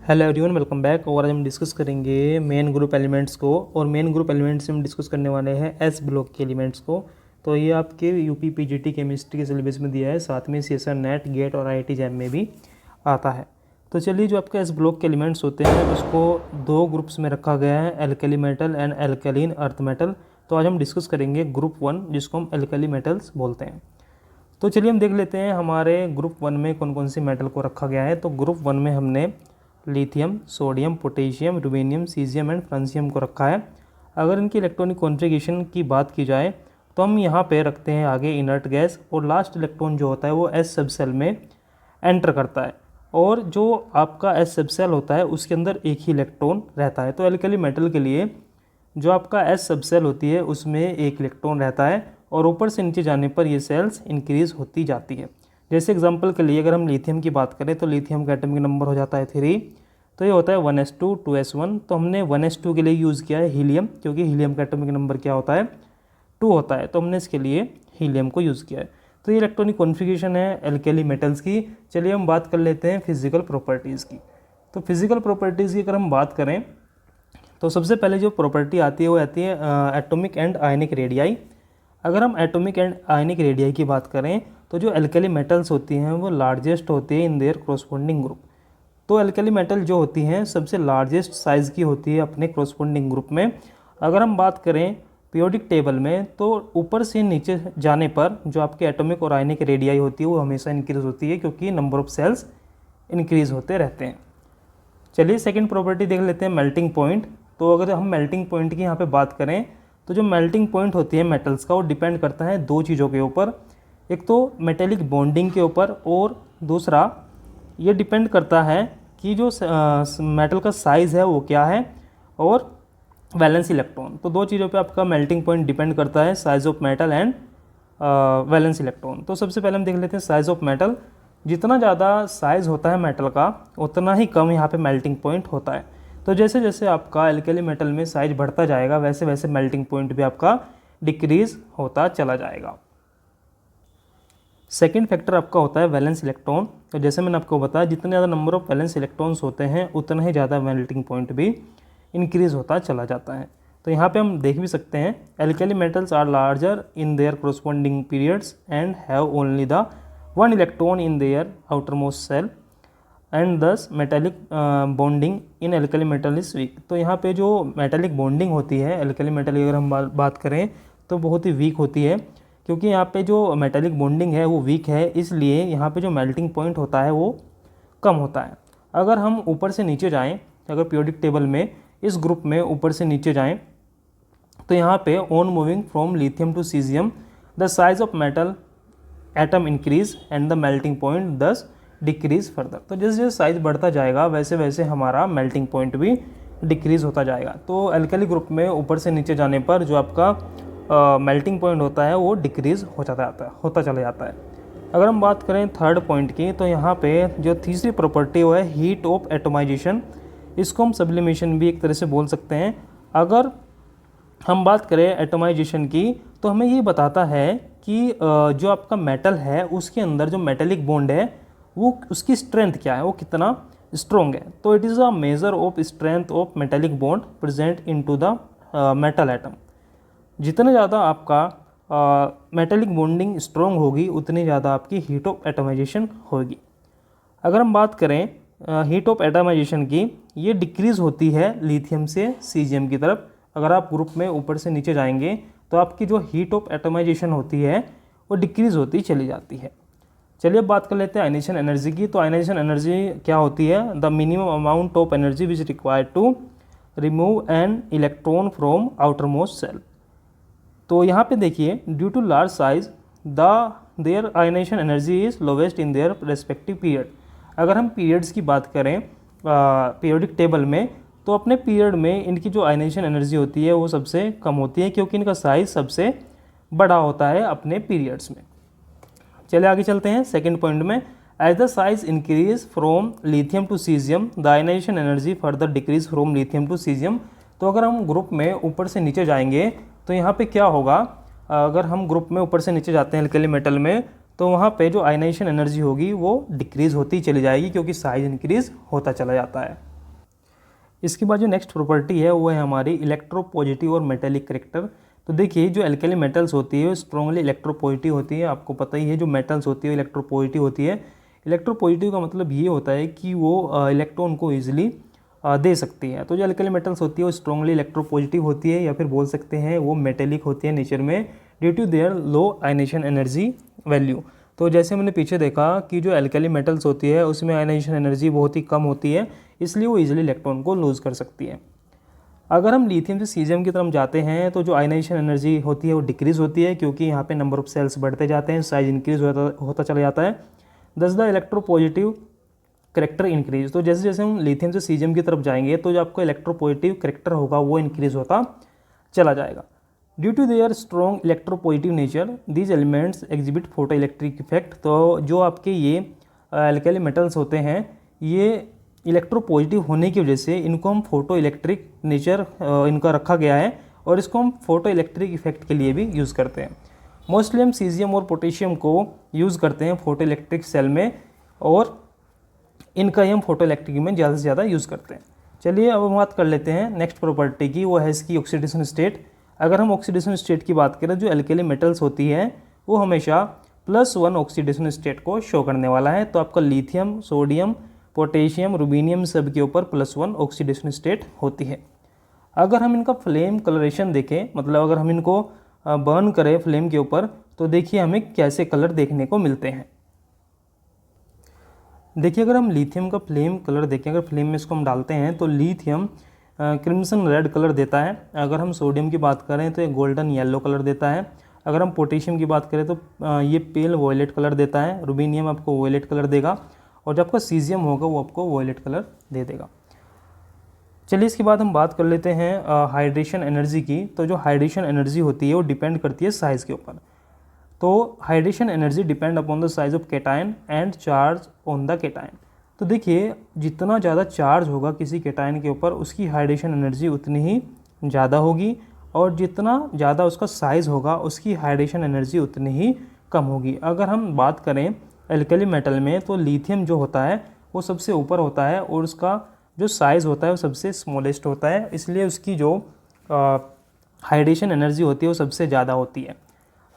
Hello everyone, welcome back. और आज हम डिस्कस करेंगे मेन ग्रुप एलिमेंट्स को, और मेन ग्रुप एलिमेंट्स में हम डिस्कस करने वाले हैं एस ब्लॉक के एलिमेंट्स को। तो ये आपके यूपी पीजीटी केमिस्ट्री के सिलेबस में दिया है, साथ में सीएसआर नेट गेट और आईआईटी जैम में भी आता है। तो चलिए, जो आपके एस ब्लॉक के एलिमेंट्स होते हैं उसको दो ग्रुप्स में रखा गया है, alkali metal and alkaline earth metal. तो आज हम डिस्कस करेंगे ग्रुप 1, जिसको हम एल्कली मेटल्स बोलते हैं। तो चलिए हम देख लेते हैं हमारे ग्रुप 1 में कौन कौन सी मेटल को रखा गया है। तो ग्रुप 1 में हमने lithium, sodium, potassium, rubidium, caesium and francium को रखा है। अगर इनकी इलेक्ट्रॉनिक कॉन्फ़िगरेशन की बात की जाए तो हम यहाँ पे रखते हैं आगे इनर्ट गैस, और लास्ट इलेक्ट्रॉन जो होता है वो एस सब सेल में एंटर करता है, और जो आपका एस सब सेल होता है उसके अंदर एक ही इलेक्ट्रॉन रहता है। तो एल्कली मेटल के लिए जो आपका एस सब सेल होती है उसमें एक इलेक्ट्रॉन रहता है, और ऊपर से नीचे जाने पर ये सेल्स इंक्रीज़ होती जाती है। जैसे एग्जांपल के लिए अगर हम लिथियम की बात करें तो लिथियम का एटॉमिक नंबर हो जाता है 3, तो ये होता है 1s2 2s1। तो हमने 1s2 के लिए यूज़ किया है हीलियम, क्योंकि हीलियम का एटॉमिक नंबर क्या होता है 2 होता है, तो हमने इसके लिए हीलियम को यूज़ किया है। तो ये इलेक्ट्रॉनिक कॉन्फ़िगरेशन है एल्कली मेटल्स की। चलिए हम बात कर लेते हैं फिजिकल प्रॉपर्टीज़ की। तो फिजिकल प्रॉपर्टीज़ की अगर हम बात करें तो सबसे पहले जो प्रॉपर्टी आती है वो आती है एटॉमिक एंड आयनिक रेडियाई। अगर हम एटॉमिक एंड आयनिक रेडियाई की बात करें तो जो एल्कली मेटल्स होती हैं वो लार्जेस्ट होती है इन देयर कॉरस्पॉन्डिंग ग्रुप। तो एल्कली मेटल जो होती हैं सबसे लार्जेस्ट साइज़ की होती है अपने कॉरस्पॉन्डिंग ग्रुप में। अगर हम बात करें पीरियोडिक टेबल में तो ऊपर से नीचे जाने पर जो आपके एटॉमिक और आयनिक रेडियाई होती है वो हमेशा इंक्रीज़ होती है, क्योंकि नंबर ऑफ सेल्स इंक्रीज़ होते रहते हैं। चलिए सेकंड प्रॉपर्टी देख लेते हैं, मेल्टिंग पॉइंट। तो अगर हम मेल्टिंग पॉइंट की यहाँ पे बात करें तो जो मेल्टिंग पॉइंट होती है मेटल्स का वो डिपेंड करता है दो चीज़ों के ऊपर। एक तो मेटेलिक बॉन्डिंग के ऊपर, और दूसरा ये डिपेंड करता है कि जो मेटल का साइज़ है वो क्या है, और वैलेंस इलेक्ट्रॉन। तो दो चीज़ों पे आपका मेल्टिंग पॉइंट डिपेंड करता है, size of metal and valence electron. तो सबसे पहले हम देख लेते हैं साइज़ ऑफ मेटल। जितना ज़्यादा साइज़ होता है मेटल का उतना ही कम यहाँ पे मेल्टिंग पॉइंट होता है। तो जैसे जैसे आपका एल्कली मेटल में साइज बढ़ता जाएगा वैसे वैसे मेल्टिंग पॉइंट भी आपका डिक्रीज़ होता चला जाएगा। सेकेंड फैक्टर आपका होता है वैलेंस इलेक्ट्रॉन। तो जैसे मैंने आपको बताया जितने ज़्यादा नंबर ऑफ वैलेंस इलेक्ट्रॉन्स होते हैं उतना ही ज़्यादा मेल्टिंग पॉइंट भी इंक्रीज़ होता चला जाता है। तो यहाँ पे हम देख भी सकते हैं alkali metals are larger in their corresponding periods and have only the 1 electron in their outermost shell and thus metallic bonding in alkali metal is weak. तो यहाँ पे जो मेटेलिक बॉन्डिंग होती है एल्कली मेटल की अगर हम बात करें तो बहुत ही वीक होती है, क्योंकि यहाँ पे जो मेटेलिक बॉन्डिंग है वो वीक है, इसलिए यहाँ पे जो मेल्टिंग पॉइंट होता है वो कम होता है। अगर हम ऊपर से नीचे जाएँ, अगर पीरियोडिक टेबल में इस ग्रुप में ऊपर से नीचे जाएँ तो यहाँ पे on moving from lithium to caesium the size of metal atom increase and the melting point thus decrease further. तो जैसे जैसे साइज बढ़ता जाएगा वैसे वैसे हमारा मेल्टिंग पॉइंट भी डिक्रीज होता जाएगा। तो एल्कली ग्रुप में ऊपर से नीचे जाने पर जो आपका मेल्टिंग पॉइंट होता है वो डिक्रीज होता चला जाता है। अगर हम बात करें थर्ड पॉइंट की तो यहाँ पे जो तीसरी प्रॉपर्टी वो है हीट ऑफ एटोमाइजेशन। इसको हम सब्लिमेशन भी एक तरह से बोल सकते हैं। अगर हम बात करें एटोमाइजेशन की तो हमें ये बताता है कि जो आपका मेटल है उसके अंदर जो मेटेलिक बॉन्ड है वो उसकी स्ट्रेंथ क्या है, वो कितना स्ट्रॉन्ग है। तो it is a measure of strength of metallic bond present into the metal atom. जितना ज़्यादा आपका मेटेलिक बॉन्डिंग स्ट्रॉन्ग होगी उतनी ज़्यादा आपकी हीट ऑफ एटोमाइजेशन होगी। अगर हम बात करें हीट ऑफ एटोमाइजेशन की, ये डिक्रीज़ होती है लिथियम से सीजियम की तरफ। अगर आप ग्रुप में ऊपर से नीचे जाएंगे तो आपकी जो हीट ऑफ एटोमाइजेशन होती है वो डिक्रीज़ होती चली जाती है। चलिए अब बात कर लेते हैं आयनाइजेशन एनर्जी की। तो आयनाइजेशन एनर्जी क्या होती है? The minimum amount of energy which required to remove an electron from outer most shell. तो यहाँ पे देखिए due to large size their ionisation energy is lowest in their respective period. अगर हम पीरियड्स की बात करें पीरियोडिक टेबल में तो अपने पीरियड में इनकी जो आयनाइजेशन एनर्जी होती है वो सबसे कम होती है, क्योंकि इनका साइज़ सबसे बड़ा होता है अपने पीरियड्स में। चलिए आगे चलते हैं सेकंड पॉइंट में। As the size increase from lithium to caesium the ionisation energy further decrease from lithium to caesium. तो अगर हम ग्रुप में ऊपर से नीचे जाएंगे तो यहाँ पे क्या होगा, अगर हम ग्रुप में ऊपर से नीचे जाते हैं एल्कली मेटल में तो वहाँ पे जो आयनाइजेशन एनर्जी होगी वो डिक्रीज़ होती चली जाएगी, क्योंकि साइज इंक्रीज़ होता चला जाता है। इसके बाद जो नेक्स्ट प्रॉपर्टी है वो है हमारी इलेक्ट्रोपॉजिटिव और मेटेलिक करेक्टर। तो देखिए जो एल्केली मेटल्स होती है वो स्ट्रांगली इलेक्ट्रोपॉजिटिव होती है। आपको पता ही है जो मेटल्स होती है इलेक्ट्रोपॉजिटिव होती है। इलेक्ट्रोपॉजिटिव का मतलब ये होता है कि वो इलेक्ट्रॉन को ईजिली दे सकती है। तो जो एल्केली मेटल्स होती है वो स्ट्रांगली इलेक्ट्रोपॉजिटिव होती है, या फिर बोल सकते हैं वो मेटेलिक होती है नेचर में due to their low ionisation energy value. तो जैसे हमने पीछे देखा कि जो एल्केली मेटल्स होती है उसमें आयनाइजेशन एनर्जी बहुत ही कम होती है, इसलिए वो इजीली इलेक्ट्रॉन को लूज़ कर सकती है। अगर हम लिथियम से सीजियम की तरफ जाते हैं तो जो आयनाइजेशन एनर्जी होती है वो डिक्रीज़ होती है, क्योंकि यहाँ पे नंबर ऑफ सेल्स बढ़ते जाते हैं, साइज इंक्रीज होता चला जाता है। दस द इलेक्ट्रोपॉजिटिव करेक्टर इंक्रीज। तो जैसे जैसे हम लिथियम से सीजियम की तरफ जाएंगे तो जो आपका इलेक्ट्रोपॉजिटिव करेक्टर होगा वो इंक्रीज होता चला जाएगा। Due to their strong electropositive nature these elements exhibit photoelectric effect. तो जो आपके ये एल्केली मेटल्स होते हैं ये इलेक्ट्रोपॉजिटिव होने की वजह से इनको हम फोटो इलेक्ट्रिक नेचर इनका रखा गया है, और इसको हम फोटो इलेक्ट्रिक इफेक्ट के लिए भी यूज़ करते हैं। मोस्टली हम सीजियम और पोटेशियम को यूज़ करते हैं फोटो इलेक्ट्रिक सेल में, और इनका ही हम फोटो इलेक्ट्रिक में ज़्यादा से ज़्यादा यूज़ करते हैं। चलिए अब हम बात कर लेते हैं नेक्स्ट प्रॉपर्टी की, वो है इसकी ऑक्सीडेशन स्टेट। अगर हम ऑक्सीडेशन स्टेट की बात करें, जो एल्केली मेटल्स होती है वो हमेशा +1 ऑक्सीडेशन स्टेट को शो करने वाला है। तो आपका लिथियम, सोडियम, पोटेशियम, रुबीनियम सब के ऊपर +1 ऑक्सीडेशन स्टेट होती है। अगर हम इनका फ्लेम कलरेशन देखें, मतलब अगर हम इनको बर्न करें फ्लेम के ऊपर, तो देखिए हमें कैसे कलर देखने को मिलते हैं। देखिए अगर हम लिथियम का फ्लेम कलर देखें, अगर फ्लेम में इसको हम डालते हैं तो लिथियम क्रिम्सन रेड कलर देता है। अगर हम सोडियम की बात करें तो ये गोल्डन येलो कलर देता है। अगर हम पोटेशियम की बात करें तो ये पेल वॉयलेट कलर देता है। रुबीनियम आपको वॉयलेट कलर देगा, और जो आपका सीजियम होगा वो आपको वॉयलेट कलर दे देगा। चलिए इसके बाद हम बात कर लेते हैं हाइड्रेशन एनर्जी की। तो जो हाइड्रेशन एनर्जी होती है वो डिपेंड करती है साइज़ के ऊपर। तो hydration energy depend upon the size of cation and charge on the cation. तो देखिए जितना ज़्यादा चार्ज होगा किसी केटायन के ऊपर उसकी हाइड्रेशन एनर्जी उतनी ही ज़्यादा होगी, और जितना ज़्यादा उसका साइज़ होगा उसकी हाइड्रेशन एनर्जी उतनी ही कम होगी। अगर हम बात करें एल्केली मेटल में तो लिथियम जो होता है वो सबसे ऊपर होता है, और उसका जो साइज़ होता है वो सबसे स्मॉलेस्ट होता है, इसलिए उसकी जो हाइड्रेशन एनर्जी होती है वो सबसे ज़्यादा होती है।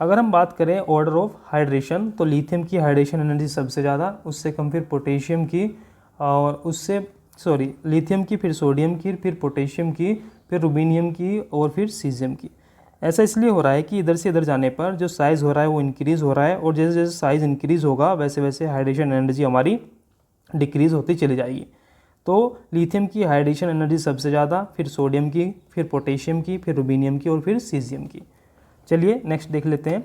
अगर हम बात करें ऑर्डर ऑफ हाइड्रेशन तो लिथियम की हाइड्रेशन एनर्जी सबसे ज़्यादा, उससे कम फिर पोटेशियम की, और लिथियम की, फिर सोडियम की, फिर पोटेशियम की, फिर रुबीनियम की, और फिर सीजियम की। ऐसा इसलिए हो रहा है कि इधर से इधर जाने पर जो साइज़ हो रहा है वो इंक्रीज़ हो रहा है, और जैसे जैसे साइज़ इंक्रीज़ होगा वैसे वैसे हाइड्रेशन एनर्जी हमारी डिक्रीज़ होती चली जाएगी। तो लिथियम की हाइड्रेशन एनर्जी सबसे ज़्यादा, फिर सोडियम की, फिर पोटेशियम की, फिर रुबीनियम की, और फिर सीजियम की। चलिए नेक्स्ट देख लेते हैं।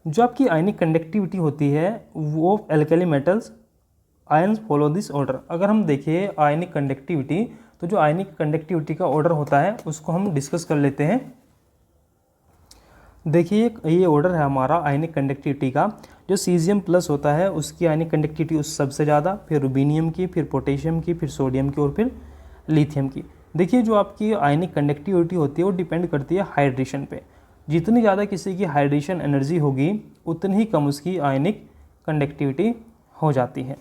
जो आपकी आयनिक कंडक्टिविटी होती है वो alkali metals ions follow this order. अगर हम देखें आयनिक कंडक्टिविटी, तो जो आयनिक कंडक्टिविटी का ऑर्डर होता है उसको हम डिस्कस कर लेते हैं। देखिए ये ऑर्डर है हमारा आयनिक कंडक्टिविटी का। जो सीजियम प्लस होता है उसकी आयनिक कंडक्टिविटी उस सबसे ज़्यादा, फिर रुबीनियम की, फिर पोटेशियम की, फिर सोडियम की, और फिर लिथियम की। देखिए जो आपकी आयनिक कंडक्टिविटी होती है वो डिपेंड करती है हाइड्रेशन पे। जितनी ज़्यादा किसी की हाइड्रेशन एनर्जी होगी उतनी ही कम उसकी आयनिक कंडक्टिविटी हो जाती है।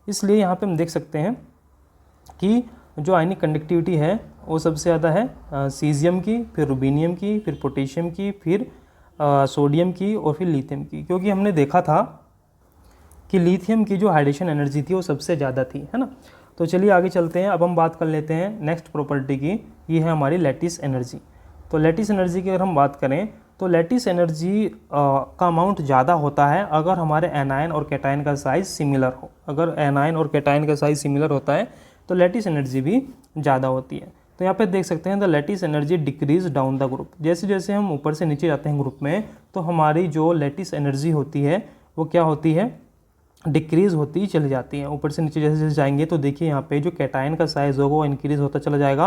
इसलिए यहाँ पे हम देख सकते हैं कि जो आयनिक कंडक्टिविटी है वो सबसे ज़्यादा है सीजियम की, फिर रुबीनियम की, फिर पोटेशियम की, फिर सोडियम की, और फिर लिथियम की। क्योंकि हमने देखा था कि लिथियम की जो हाइड्रेशन एनर्जी थी वो सबसे ज़्यादा थी, है ना। तो चलिए आगे चलते हैं। अब हम बात कर लेते हैं नेक्स्ट प्रॉपर्टी की, ये है हमारी लैटिस एनर्जी। तो लैटिस एनर्जी की अगर हम बात करें तो लैटिस एनर्जी का अमाउंट ज़्यादा होता है अगर हमारे एनायन और कैटायन का साइज़ सिमिलर हो। अगर एनायन और कैटायन का साइज़ सिमिलर होता है तो लैटिस एनर्जी भी ज़्यादा होती है। तो यहाँ पे देख सकते हैं the lattice energy decrease down the group. जैसे जैसे हम ऊपर से नीचे जाते हैं ग्रुप में तो हमारी जो लैटिस एनर्जी होती है वो क्या होती है, डिक्रीज़ होती चली जाती है। ऊपर से नीचे जैसे जैसे जाएंगे तो देखिए यहाँ पे जो कैटायन का साइज़ होगा वो इंक्रीज़ होता चला जाएगा,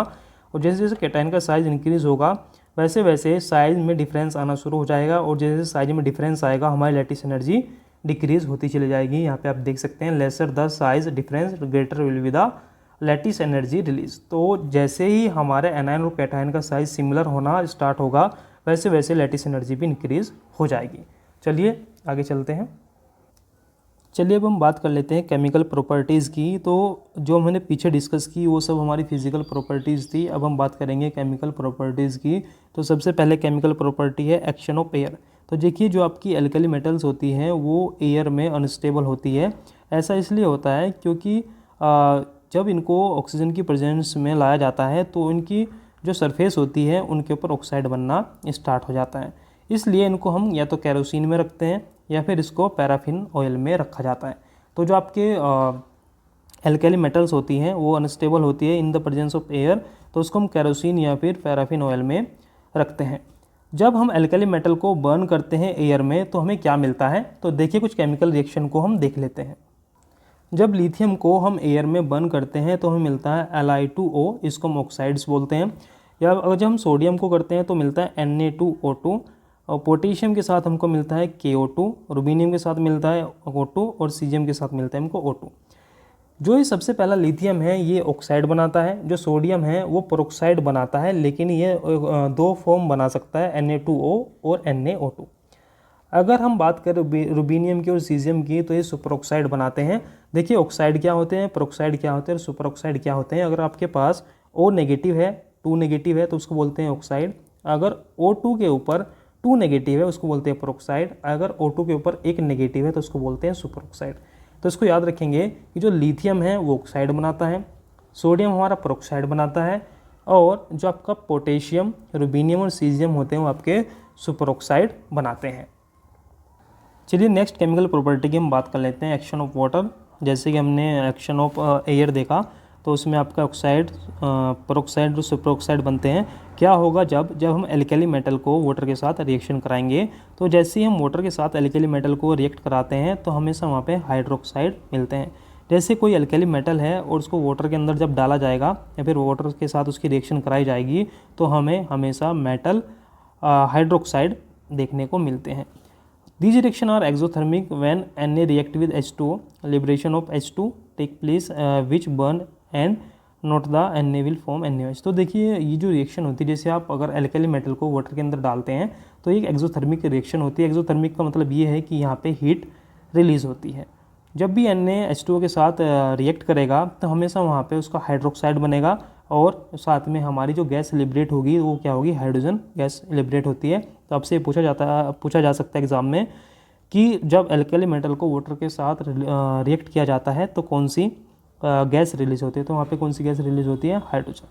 और जैसे जैसे कैटायन का साइज़ इंक्रीज़ होगा वैसे वैसे साइज़ में डिफरेंस आना शुरू हो जाएगा, और जैसे जैसे साइज़ में डिफरेंस आएगा हमारी लैटिस एनर्जी डिक्रीज़ होती चली जाएगी। यहाँ पे आप देख सकते हैं lesser the size difference greater will be the lattice energy release. तो जैसे ही हमारे एनायन और कैटायन का साइज़ सिमिलर होना स्टार्ट होगा वैसे वैसे लैटिस एनर्जी भी इंक्रीज़ हो जाएगी। चलिए आगे चलते हैं। चलिए अब हम बात कर लेते हैं केमिकल प्रॉपर्टीज़ की। तो जो हमने पीछे डिस्कस की वो सब हमारी फिजिकल प्रॉपर्टीज़ थी। अब हम बात करेंगे केमिकल प्रॉपर्टीज़ की। तो सबसे पहले केमिकल प्रॉपर्टी है एक्शन ऑफ एयर। तो देखिए जो आपकी एल्कली मेटल्स होती हैं वो एयर में अनस्टेबल होती है। ऐसा इसलिए होता है क्योंकि जब इनको ऑक्सीजन की प्रेजेंस में लाया जाता है तो इनकी जो सरफेस होती है उनके ऊपर ऑक्साइड बनना स्टार्ट हो जाता है। इसलिए इनको हम या तो केरोसिन में रखते हैं या फिर इसको पैराफिन ऑयल में रखा जाता है। तो जो आपके एल्कली मेटल्स होती हैं वो अनस्टेबल होती है इन द प्रेजेंस ऑफ एयर, तो उसको हम केरोसिन या फिर पैराफिन ऑयल में रखते हैं। जब हम एल्कली मेटल को बर्न करते हैं एयर में तो हमें क्या मिलता है, तो देखिए कुछ केमिकल रिएक्शन को हम देख लेते हैं। जब लिथियम को हम एयर में बर्न करते हैं तो हमें मिलता है Li2O, इसको हम ऑक्साइड्स बोलते हैं। या अगर जब हम सोडियम को करते हैं तो मिलता है Na2O2, और पोटेशियम के साथ हमको मिलता है KO2, रुबीनियम के साथ मिलता है O2 और सीजियम के साथ मिलता है हमको O2। जो ये सबसे पहला लिथियम है ये ऑक्साइड बनाता है, जो सोडियम है वो पेरोक्साइड बनाता है, लेकिन ये दो फॉर्म बना सकता है Na2O और NaO2। अगर हम बात करें रुबीनियम की और सीजियम की तो ये सुपर ऑक्साइड बनाते हैं। देखिए ऑक्साइड क्या होते हैं, पेरोक्साइड क्या होते हैं और सुपर ऑक्साइड क्या होते हैं। अगर आपके पास O नेगेटिव है, 2 नेगेटिव है तो उसको बोलते हैं ऑक्साइड। अगर O2 के ऊपर 2 नेगेटिव है उसको बोलते हैं पेरोक्साइड। अगर O2 के ऊपर 1 नेगेटिव है तो उसको बोलते हैं सुपर ऑक्साइड। तो इसको याद रखेंगे कि जो लिथियम है वो ऑक्साइड बनाता है, सोडियम हमारा पेरोक्साइड बनाता है, और जो आपका पोटेशियम, रुबीनियम और सीजियम होते हैं वो आपके सुपर ऑक्साइड बनाते हैं। चलिए नेक्स्ट केमिकल प्रॉपर्टी की हम बात कर लेते हैं, एक्शन ऑफ वाटर। जैसे कि हमने एक्शन ऑफ एयर देखा तो उसमें आपका ऑक्साइड, पेरोक्साइड और सुपर ऑक्साइड बनते हैं। क्या होगा जब हम एल्कली मेटल को वाटर के साथ रिएक्शन कराएंगे, तो जैसे ही हम वाटर के साथ एल्कली मेटल को रिएक्ट कराते हैं तो हमेशा वहाँ पे हाइड्रोक्साइड मिलते हैं। जैसे कोई एल्कली मेटल है और उसको वाटर के अंदर जब डाला जाएगा या फिर वाटर के साथ उसकी रिएक्शन कराई जाएगी तो हमें हमेशा मेटल हाइड्रोक्साइड देखने को मिलते हैं। These reactions are exothermic when Na react with H2O. Liberation of H2 take place which burn and not the Na will form NaOH। तो देखिए ये जो रिएक्शन होती है, जैसे आप अगर एल्कली मेटल को वाटर के अंदर डालते हैं तो एक एक्सोथर्मिक रिएक्शन होती है। एक्सोथर्मिक का मतलब ये है कि यहाँ पे हीट रिलीज होती है। जब भी NaH2O के साथ रिएक्ट करेगा तो हमेशा वहाँ पे उसका हाइड्रोक्साइड बनेगा और साथ में हमारी जो गैस लिबरेट होगी वो क्या होगी, हाइड्रोजन गैस लिबरेट होती है। तो आपसे पूछा जा सकता है एग्जाम में कि जब एल्कली मेटल को वाटर के साथ रिएक्ट किया जाता है तो कौन सी गैस रिलीज होती है, तो वहाँ पे कौन सी गैस रिलीज होती है, हाइड्रोजन।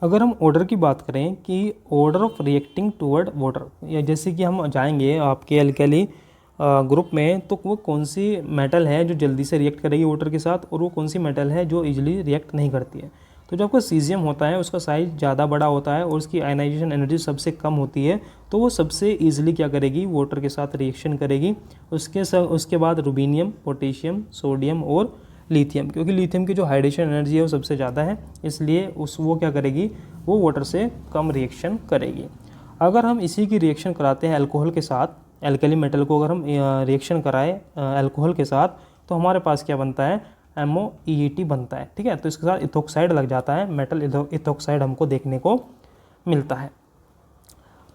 अगर हम ऑर्डर की बात करें कि order of reacting toward water, या जैसे कि हम जाएंगे आपके एल्कली ग्रुप में तो वो कौन सी मेटल है जो जल्दी से रिएक्ट करेगी वाटर के साथ और वो कौन सी मेटल है जो इजीली रिएक्ट नहीं करती है। तो जो आपका सीजियम होता है उसका साइज ज़्यादा बड़ा होता है और उसकी आयनाइजेशन एनर्जी सबसे कम होती है, तो वो सबसे ईजिली क्या करेगी, वाटर के साथ रिएक्शन करेगी। उसके बाद रुबीनियम, पोटेशियम, सोडियम और लिथियम, क्योंकि लिथियम की जो हाइड्रेशन एनर्जी है वो सबसे ज़्यादा है, इसलिए वो क्या करेगी, वो वाटर से कम रिएक्शन करेगी। अगर हम इसी की रिएक्शन कराते हैं अल्कोहल के साथ, एल्कली मेटल को अगर हम रिएक्शन कराएं अल्कोहल के साथ तो हमारे पास क्या बनता है, MOEET बनता है। ठीक है, तो इसके साथ इथोक्साइड लग जाता है, मेटल इथोक्साइड हमको देखने को मिलता है।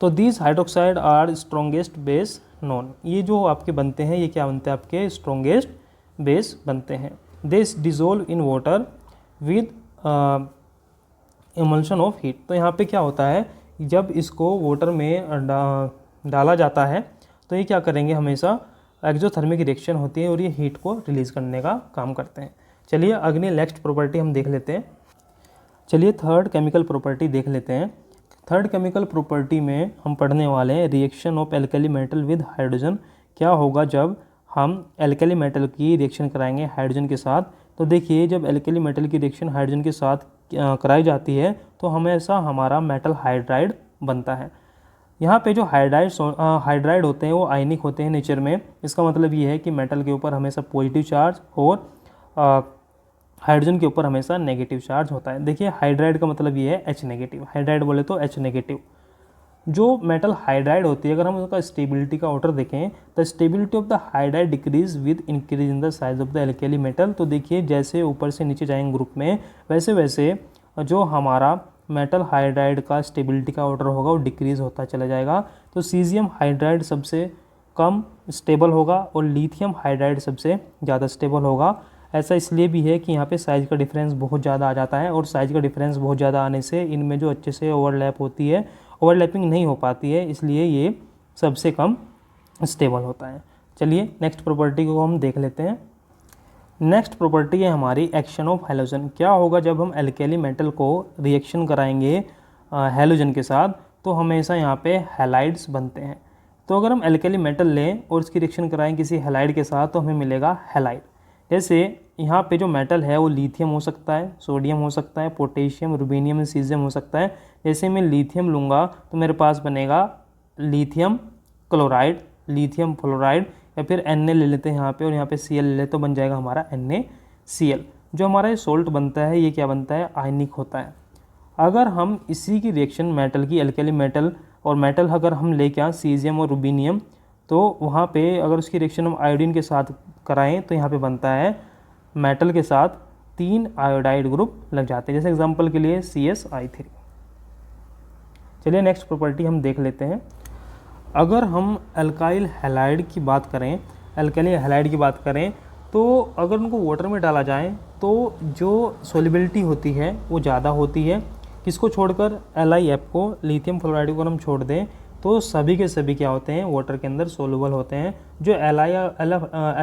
तो these hydroxide are strongest base known. ये जो आपके बनते हैं ये क्या बनते हैं, आपके स्ट्रॉन्गेस्ट बेस बनते हैं। This dissolve in water with emulsion of heat. तो यहाँ पे क्या होता है, जब इसको वाटर में डाला जाता है तो ये क्या करेंगे, हमेशा एक्सोथर्मिक रिएक्शन होती है और ये हीट को रिलीज़ करने का काम करते हैं। चलिए अगली नेक्स्ट प्रॉपर्टी हम देख लेते हैं। चलिए थर्ड केमिकल प्रॉपर्टी देख लेते हैं। थर्ड केमिकल प्रॉपर्टी में हम पढ़ने वाले हैं reaction of alkali metal with hydrogen. क्या होगा जब हम एल्कली मेटल की रिएक्शन कराएंगे हाइड्रोजन के साथ। तो देखिए जब एल्कली मेटल की रिएक्शन हाइड्रोजन के साथ कराई जाती है तो हमेशा हमारा मेटल हाइड्राइड बनता है। यहाँ पे जो हाइड्राइड होते हैं वो आयनिक होते हैं नेचर में। इसका मतलब ये है कि मेटल के ऊपर हमेशा पॉजिटिव चार्ज और हाइड्रोजन के ऊपर हमेशा नेगेटिव चार्ज होता है। देखिए हाइड्राइड का मतलब ये है H नेगेटिव, हाइड्राइड बोले तो H नेगेटिव। जो मेटल हाइड्राइड होती है अगर हम उसका स्टेबिलिटी का ऑर्डर देखें तो stability of the hydride decrease with increase in the size of the alkali metal. तो देखिए जैसे ऊपर से नीचे जाएंगे ग्रुप में वैसे वैसे जो हमारा मेटल हाइड्राइड का स्टेबिलिटी का ऑर्डर होगा वो डिक्रीज होता चला जाएगा। तो सीजियम हाइड्राइड सबसे कम स्टेबल होगा और लिथियम हाइड्राइड सबसे ज़्यादा स्टेबल होगा। ऐसा इसलिए भी है कि यहाँ पे साइज़ का डिफरेंस बहुत ज़्यादा आ जाता है, और साइज़ का डिफरेंस बहुत ज़्यादा आने से इनमें जो अच्छे से ओवरलैप होती है, ओवरलैपिंग नहीं हो पाती है, इसलिए ये सबसे कम स्टेबल होता है। चलिए नेक्स्ट प्रॉपर्टी को हम देख लेते हैं। नेक्स्ट प्रॉपर्टी है हमारी एक्शन ऑफ हैलोजन। क्या होगा जब हम एल्केली मेटल को रिएक्शन कराएंगे हैलोजन के साथ, तो हमेशा यहाँ पे हैलाइड्स बनते हैं। तो अगर हम एल्केली मेटल लें और इसकी रिएक्शन कराएं किसी हैलाइड के साथ, तो हमें मिलेगा हैलाइड। जैसे यहाँ पे जो मेटल है वो लिथियम हो सकता है, सोडियम हो सकता है, पोटेशियम, रुबीनियम, सीजियम हो सकता है। जैसे मैं लिथियम लूँगा तो मेरे पास बनेगा लिथियम क्लोराइड, लिथियम फ्लोराइड, या फिर Na ले लेते हैं यहाँ पे, और यहाँ पे Cl ले लेते तो बन जाएगा हमारा NaCl। जो हमारा ये सोल्ट बनता है ये क्या बनता है, आयनिक होता है। अगर हम इसी की रिएक्शन मेटल की, एल्केली मेटल और मेटल अगर हम लेके आए सीजियम और रुबीनियम, तो वहाँ पे अगर उसकी रिएक्शन हम आयोडीन के साथ कराएं तो यहाँ पे बनता है मेटल के साथ 3 आयोडाइड ग्रुप लग जाते हैं। जैसे एग्जांपल के लिए CsI3। चलिए नेक्स्ट प्रॉपर्टी हम देख लेते हैं। अगर हम अल्काइल हैलाइड की बात करें, अल्काइल हैलाइड की बात करें, तो अगर उनको वाटर में डाला जाए तो जो सोलिबिलिटी होती है वो ज़्यादा होती है। किसको छोड़कर, LiF को, लिथियम फ्लोराइड को हम छोड़ दें तो सभी के सभी क्या होते हैं, वाटर के अंदर सोलूबल होते हैं। जो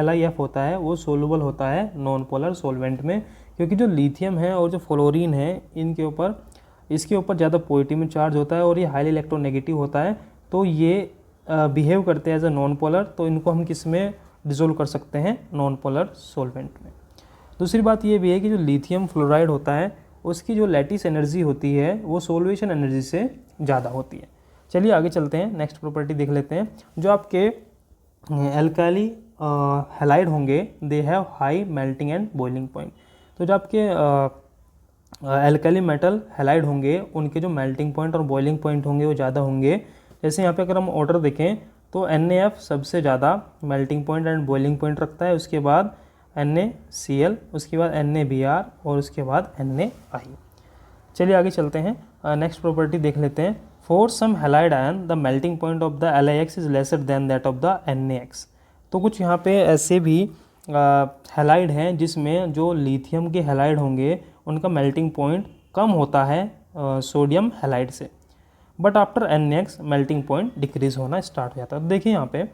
LiF होता है वो सोलूबल होता है नॉन पोलर सोलवेंट में, क्योंकि जो लिथियम है और जो फ्लोरीन है इनके ऊपर, इसके ऊपर ज़्यादा पॉजिटिव में चार्ज होता है और ये हाईली इलेक्ट्रोनेगेटिव होता है, तो ये बिहेव करते हैं एज अ नॉन पोलर। तो इनको हम किस में डिसोल्व कर सकते हैं, नॉन पोलर सोलवेंट में। दूसरी बात ये भी है कि जो लिथियम फ्लोराइड होता है उसकी जो लैटिस एनर्जी होती है वो सोल्वेशन एनर्जी से ज़्यादा होती है। चलिए आगे चलते हैं, नेक्स्ट प्रॉपर्टी देख लेते हैं। जो आपके एल्काली हैलाइड होंगे they have high melting and boiling point. तो जो आपके एल्काली मेटल हैलाइड होंगे उनके जो मेल्टिंग पॉइंट और बॉइलिंग पॉइंट होंगे वो ज़्यादा होंगे। जैसे यहाँ पे अगर हम ऑर्डर देखें तो NaF सबसे ज़्यादा melting point and boiling point रखता है, उसके बाद NaCl, उसके बाद NaBr और उसके बाद NaI। चलिए आगे चलते हैं, नेक्स्ट प्रॉपर्टी देख लेते हैं। For some halide ion the melting point of the LiX is lesser than that of the NaX। तो कुछ यहाँ पे ऐसे भी हैलाइड हैं जिसमें जो लिथियम के हैलाइड होंगे उनका मेल्टिंग पॉइंट कम होता है सोडियम हैलाइड से, but after NaX melting point decrease होना स्टार्ट हो जाता है। तो देखिए यहाँ पे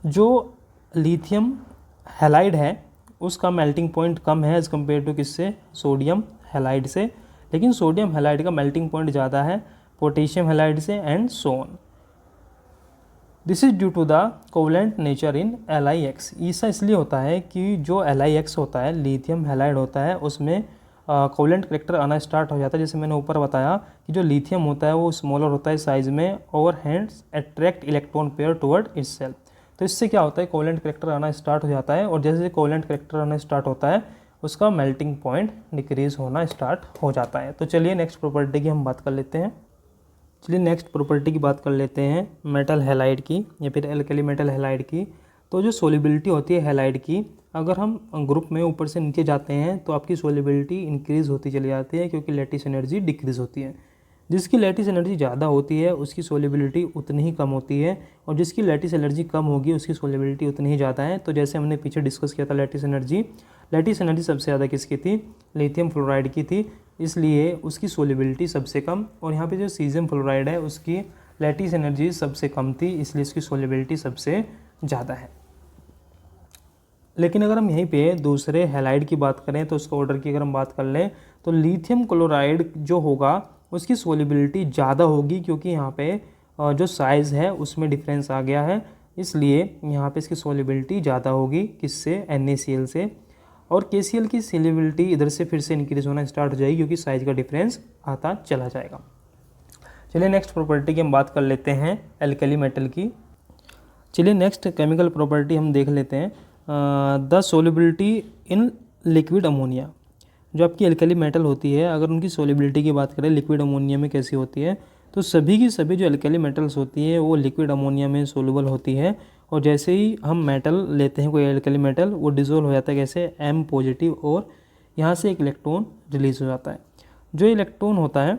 जो लिथियम हैलाइड है उसका मेल्टिंग पॉइंट कम है एज़ कम्पेयर टू किससे, सोडियम हैलाइड से, लेकिन सोडियम हैलाइड का मेल्टिंग पॉइंट ज़्यादा है पोटेशियम हैलाइड से, and so on. This is due to the covalent nature in LiX। ऐसा इसलिए होता है कि जो LiX होता है, लिथियम हैलाइड होता है, उसमें कोवलेंट करेक्टर आना स्टार्ट हो जाता है। जैसे मैंने ऊपर बताया कि जो लिथियम होता है वो स्मॉलर होता है साइज में, और hands attract electron pair toward itself. तो इससे क्या होता है, कोवलेंट करेक्टर आना स्टार्ट हो जाता है, और जैसे कोवलेंट करेक्टर आना स्टार्ट होता है उसका मेल्टिंग पॉइंट डिक्रीज होना स्टार्ट हो जाता है। तो चलिए नेक्स्ट प्रॉपर्टी की हम बात कर लेते हैं। चलिए नेक्स्ट प्रॉपर्टी की बात कर लेते हैं मेटल हैलाइड की, या फिर एल्कली मेटल हैलाइड की। तो जो सोलिबिलिटी होती है हैलाइड की, अगर हम ग्रुप में ऊपर से नीचे जाते हैं तो आपकी सोलिबिलिटी इंक्रीज़ होती चली जाती है, क्योंकि लैटिस एनर्जी डिक्रीज़ होती है। जिसकी लैटिस एनर्जी ज़्यादा होती है उसकी सोलिबिलिटी उतनी ही कम होती है, और जिसकी लैटिस एनर्जी कम होगी उसकी सोलिबिलिटी उतनी ही ज़्यादा है। तो जैसे हमने पीछे डिस्कस किया था लैटिस एनर्जी सबसे ज़्यादा किसकी थी, लिथियम फ्लोराइड की थी, इसलिए उसकी सोलिबिलिटी सबसे कम। और यहाँ पे जो सीजियम फ्लोराइड है उसकी लैटिस एनर्जी सबसे कम थी, इसलिए इसकी सोलिबिलिटी सबसे ज़्यादा है। लेकिन अगर हम यहीं पे दूसरे हैलाइड की बात करें तो उसका ऑर्डर की अगर हम बात कर लें तो लिथियम क्लोराइड जो होगा उसकी सोलिबिलिटी ज़्यादा होगी, क्योंकि यहाँ पे जो साइज़ है उसमें डिफरेंस आ गया है, इसलिए यहाँ पे इसकी सोलिबिलिटी ज़्यादा होगी किससे, NaCl से। और KCl की सोलिबिलिटी इधर से फिर से इंक्रीज होना स्टार्ट हो जाएगी, क्योंकि साइज़ का डिफरेंस आता चला जाएगा। चलिए नेक्स्ट प्रॉपर्टी की हम बात कर लेते हैं एल्कली मेटल की। चलिए नेक्स्ट केमिकल प्रॉपर्टी हम देख लेते हैं, the solubility in liquid ammonia. जो आपकी एल्कली मेटल होती है, अगर उनकी सोलिबिलिटी की बात करें लिक्विड अमोनिया में कैसी होती है, तो सभी की सभी जो एल्कली मेटल्स होती है वो लिक्विड अमोनिया में सोलूबल होती है। और जैसे ही हम मेटल लेते हैं कोई एल्कली मेटल, वो डिज़ोल्व हो जाता है कैसे, M पॉजिटिव, और यहाँ से एक इलेक्ट्रॉन रिलीज़ हो जाता है। जो इलेक्ट्रॉन होता है,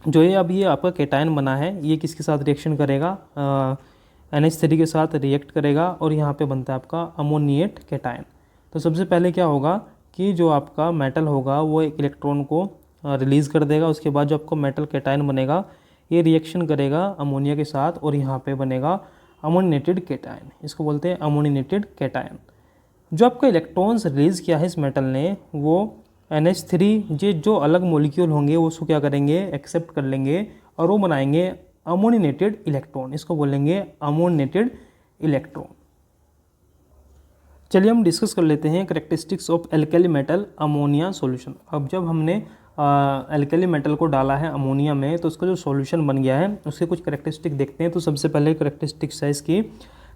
जो ये अब ये आपका कैटायन बना है, ये किसके साथ रिएक्शन करेगा, NH3 के साथ रिएक्ट करेगा और यहाँ पे बनता है आपका अमोनिएट कैटायन। तो सबसे पहले क्या होगा कि जो आपका मेटल होगा वो एक इलेक्ट्रॉन को रिलीज़ कर देगा। उसके बाद जो आपको मेटल कैटायन बनेगा ये रिएक्शन करेगा अमोनिया के साथ और यहाँ पे बनेगा अमोनिएटेड कैटायन। इसको बोलते हैं अमोनिएटेड कैटायन। जो आपका इलेक्ट्रॉन्स रिलीज़ किया है इस मेटल ने वो NH3 जो अलग मॉलिक्यूल होंगे वो उसको क्या करेंगे, एक्सेप्ट कर लेंगे और वो बनाएंगे अमोनिएटेड इलेक्ट्रॉन। इसको बोलेंगे अमोनिएटेड इलेक्ट्रॉन। चलिए हम डिस्कस कर लेते हैं characteristics of alkali metal ammonia solution. अब जब हमने एल्कली मेटल को डाला है अमोनिया में तो उसका जो सॉल्यूशन बन गया है उसके कुछ करेक्टरिस्टिक देखते हैं। तो सबसे पहले करेक्टरिस्टिक्स है इसकी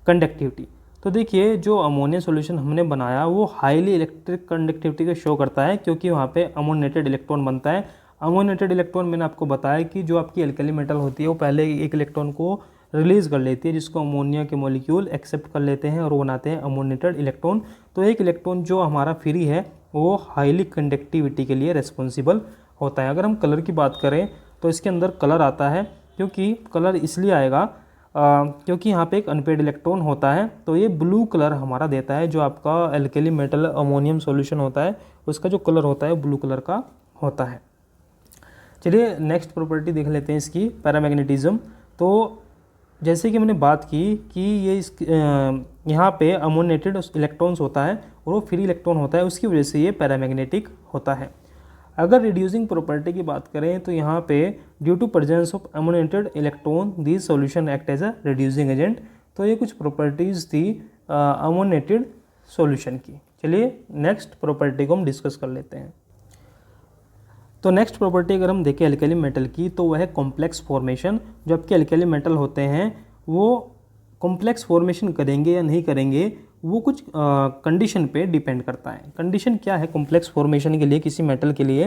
कंडक्टिविटी। तो देखिए जो अमोनिया सॉल्यूशन हमने बनाया वो हाईली इलेक्ट्रिक कंडक्टिविटी का शो करता है क्योंकि वहाँ पे अमोनिएटेड इलेक्ट्रॉन बनता है। अमोनिएटेड इलेक्ट्रॉन मैंने आपको बताया कि जो आपकी एल्कली मेटल होती है वो पहले एक इलेक्ट्रॉन को रिलीज़ कर लेती है जिसको अमोनिया के मॉलिक्यूल एक्सेप्ट कर लेते हैं और वो बनाते हैं अमोनिएटेड इलेक्ट्रॉन। तो एक इलेक्ट्रॉन जो हमारा फ्री है वो हाईली कंडक्टिविटी के लिए रिस्पॉन्सिबल होता है। अगर हम कलर की बात करें तो इसके अंदर कलर आता है, क्योंकि कलर इसलिए आएगा क्योंकि यहाँ पे एक अनपेड इलेक्ट्रॉन होता है तो ये ब्लू कलर हमारा देता है। जो आपका एल्कली मेटल अमोनियम सॉल्यूशन होता है उसका जो कलर होता है ब्लू कलर का होता है। चलिए नेक्स्ट प्रॉपर्टी देख लेते हैं इसकी, पैरामैग्नेटिज्म। तो जैसे कि मैंने बात की कि ये यहाँ पे अमोनिएटेड इलेक्ट्रॉन्स होता है और वो फ्री इलेक्ट्रॉन होता है, उसकी वजह से ये पैरामैग्नेटिक होता है। अगर रिड्यूसिंग प्रॉपर्टी की बात करें तो यहाँ पे due to presence of ammoniated electron this solution act as a reducing agent. तो ये कुछ प्रॉपर्टीज़ थी अमोनिएटेड सॉल्यूशन की। चलिए नेक्स्ट प्रॉपर्टी को हम डिस्कस कर लेते हैं। तो नेक्स्ट प्रॉपर्टी अगर हम देखें एल्कली मेटल की तो वह है कॉम्प्लेक्स फॉर्मेशन। जो आपके एल्कली मेटल होते हैं वो कॉम्प्लेक्स फॉर्मेशन करेंगे या नहीं करेंगे वो कुछ कंडीशन पे डिपेंड करता है। कंडीशन क्या है कॉम्प्लेक्स फॉर्मेशन के लिए किसी मेटल के लिए?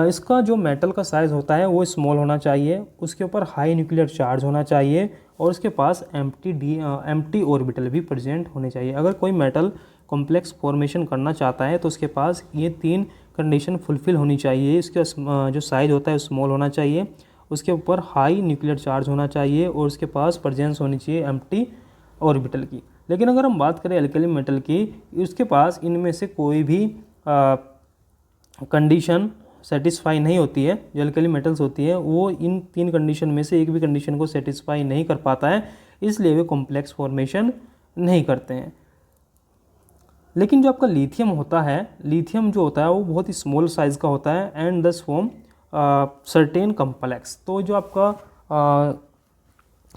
इसका जो मेटल का साइज़ होता है वो स्मॉल होना चाहिए, उसके ऊपर हाई न्यूक्लियर चार्ज होना चाहिए और उसके पास एम्प्टी ऑर्बिटल भी प्रेजेंट होने चाहिए। अगर कोई मेटल कॉम्प्लेक्स फॉर्मेशन करना चाहता है तो उसके पास ये 3 कंडीशन फुलफ़िल होनी चाहिए। इसका जो साइज़ होता है स्मॉल होना चाहिए, उसके ऊपर हाई न्यूक्लियर चार्ज होना चाहिए और उसके पास प्रेजेंस होनी चाहिए एम्प्टी ऑर्बिटल की। लेकिन अगर हम बात करें एल्कली मेटल की, उसके पास इनमें से कोई भी कंडीशन सेटिस्फाई नहीं होती है। जो एल्कली मेटल्स होती है वो इन 3 कंडीशन में से एक भी कंडीशन को सेटिस्फाई नहीं कर पाता है, इसलिए वे कॉम्प्लेक्स फॉर्मेशन नहीं करते हैं। लेकिन जो आपका लिथियम होता है, लिथियम जो होता है वो बहुत ही स्मॉल साइज़ का होता है एंड दस फॉर्म सर्टेन कम्प्लेक्स। तो जो आपका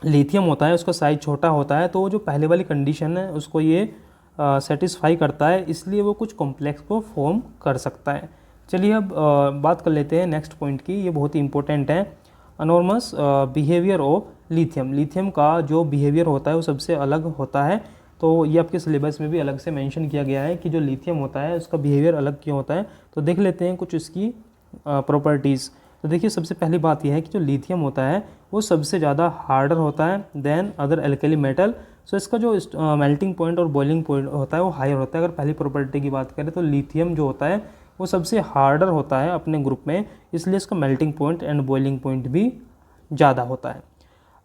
लिथियम होता है उसका साइज़ छोटा होता है, तो जो पहले वाली कंडीशन है उसको ये सेटिस्फाई करता है, इसलिए वो कुछ कॉम्प्लेक्स को फॉर्म कर सकता है। चलिए अब बात कर लेते हैं नेक्स्ट पॉइंट की, ये बहुत ही इंपॉर्टेंट है, अनॉर्मस बिहेवियर ऑफ लिथियम। लिथियम का जो बिहेवियर होता है वो सबसे अलग होता है। तो ये आपके सिलेबस में भी अलग से मेंशन किया गया है कि जो लिथियम होता है उसका बिहेवियर अलग क्यों होता है। तो देख लेते हैं कुछ इसकी प्रॉपर्टीज़। तो देखिए सबसे पहली बात यह है कि जो लिथियम होता है वो सबसे ज़्यादा हार्डर होता है देन अदर एल्कली मेटल। सो इसका जो मेल्टिंग पॉइंट और बॉइलिंग पॉइंट होता है वो हायर होता है। अगर पहली प्रॉपर्टी की बात करें तो लिथियम जो होता है वो सबसे हार्डर होता है अपने ग्रुप में, इसलिए इसका melting point and boiling point भी ज़्यादा होता है।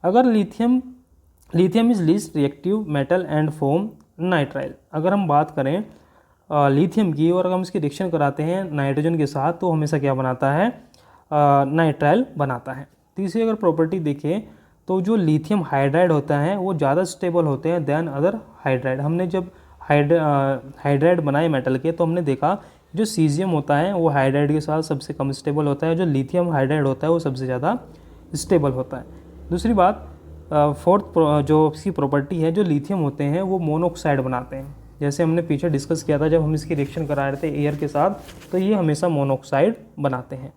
अगर lithium is least reactive metal and form nitrile. अगर हम बात करें लिथियम की और अगर हम इसकी रिएक्शन कराते हैं नाइट्रोजन के साथ तो हमेशा क्या बनाता है, नाइट्राइल बनाता है। तीसरी अगर प्रॉपर्टी देखें तो जो लिथियम हाइड्राइड होता है वो ज़्यादा स्टेबल होते हैं देन अदर हाइड्राइड। हमने जब हाइड्राइड बनाए मेटल के तो हमने देखा जो सीजियम होता है वो हाइड्राइड के साथ सबसे कम स्टेबल होता है, जो लिथियम हाइड्राइड होता है वो सबसे ज़्यादा स्टेबल होता है। दूसरी बात फोर्थ जो इसकी प्रॉपर्टी है, जो लिथियम होते हैं वो मोनोऑक्साइड बनाते हैं। जैसे हमने पीछे डिस्कस किया था जब हम इसकी रिएक्शन करा रहे थे एयर के साथ, तो ये हमेशा मोनोऑक्साइड बनाते हैं।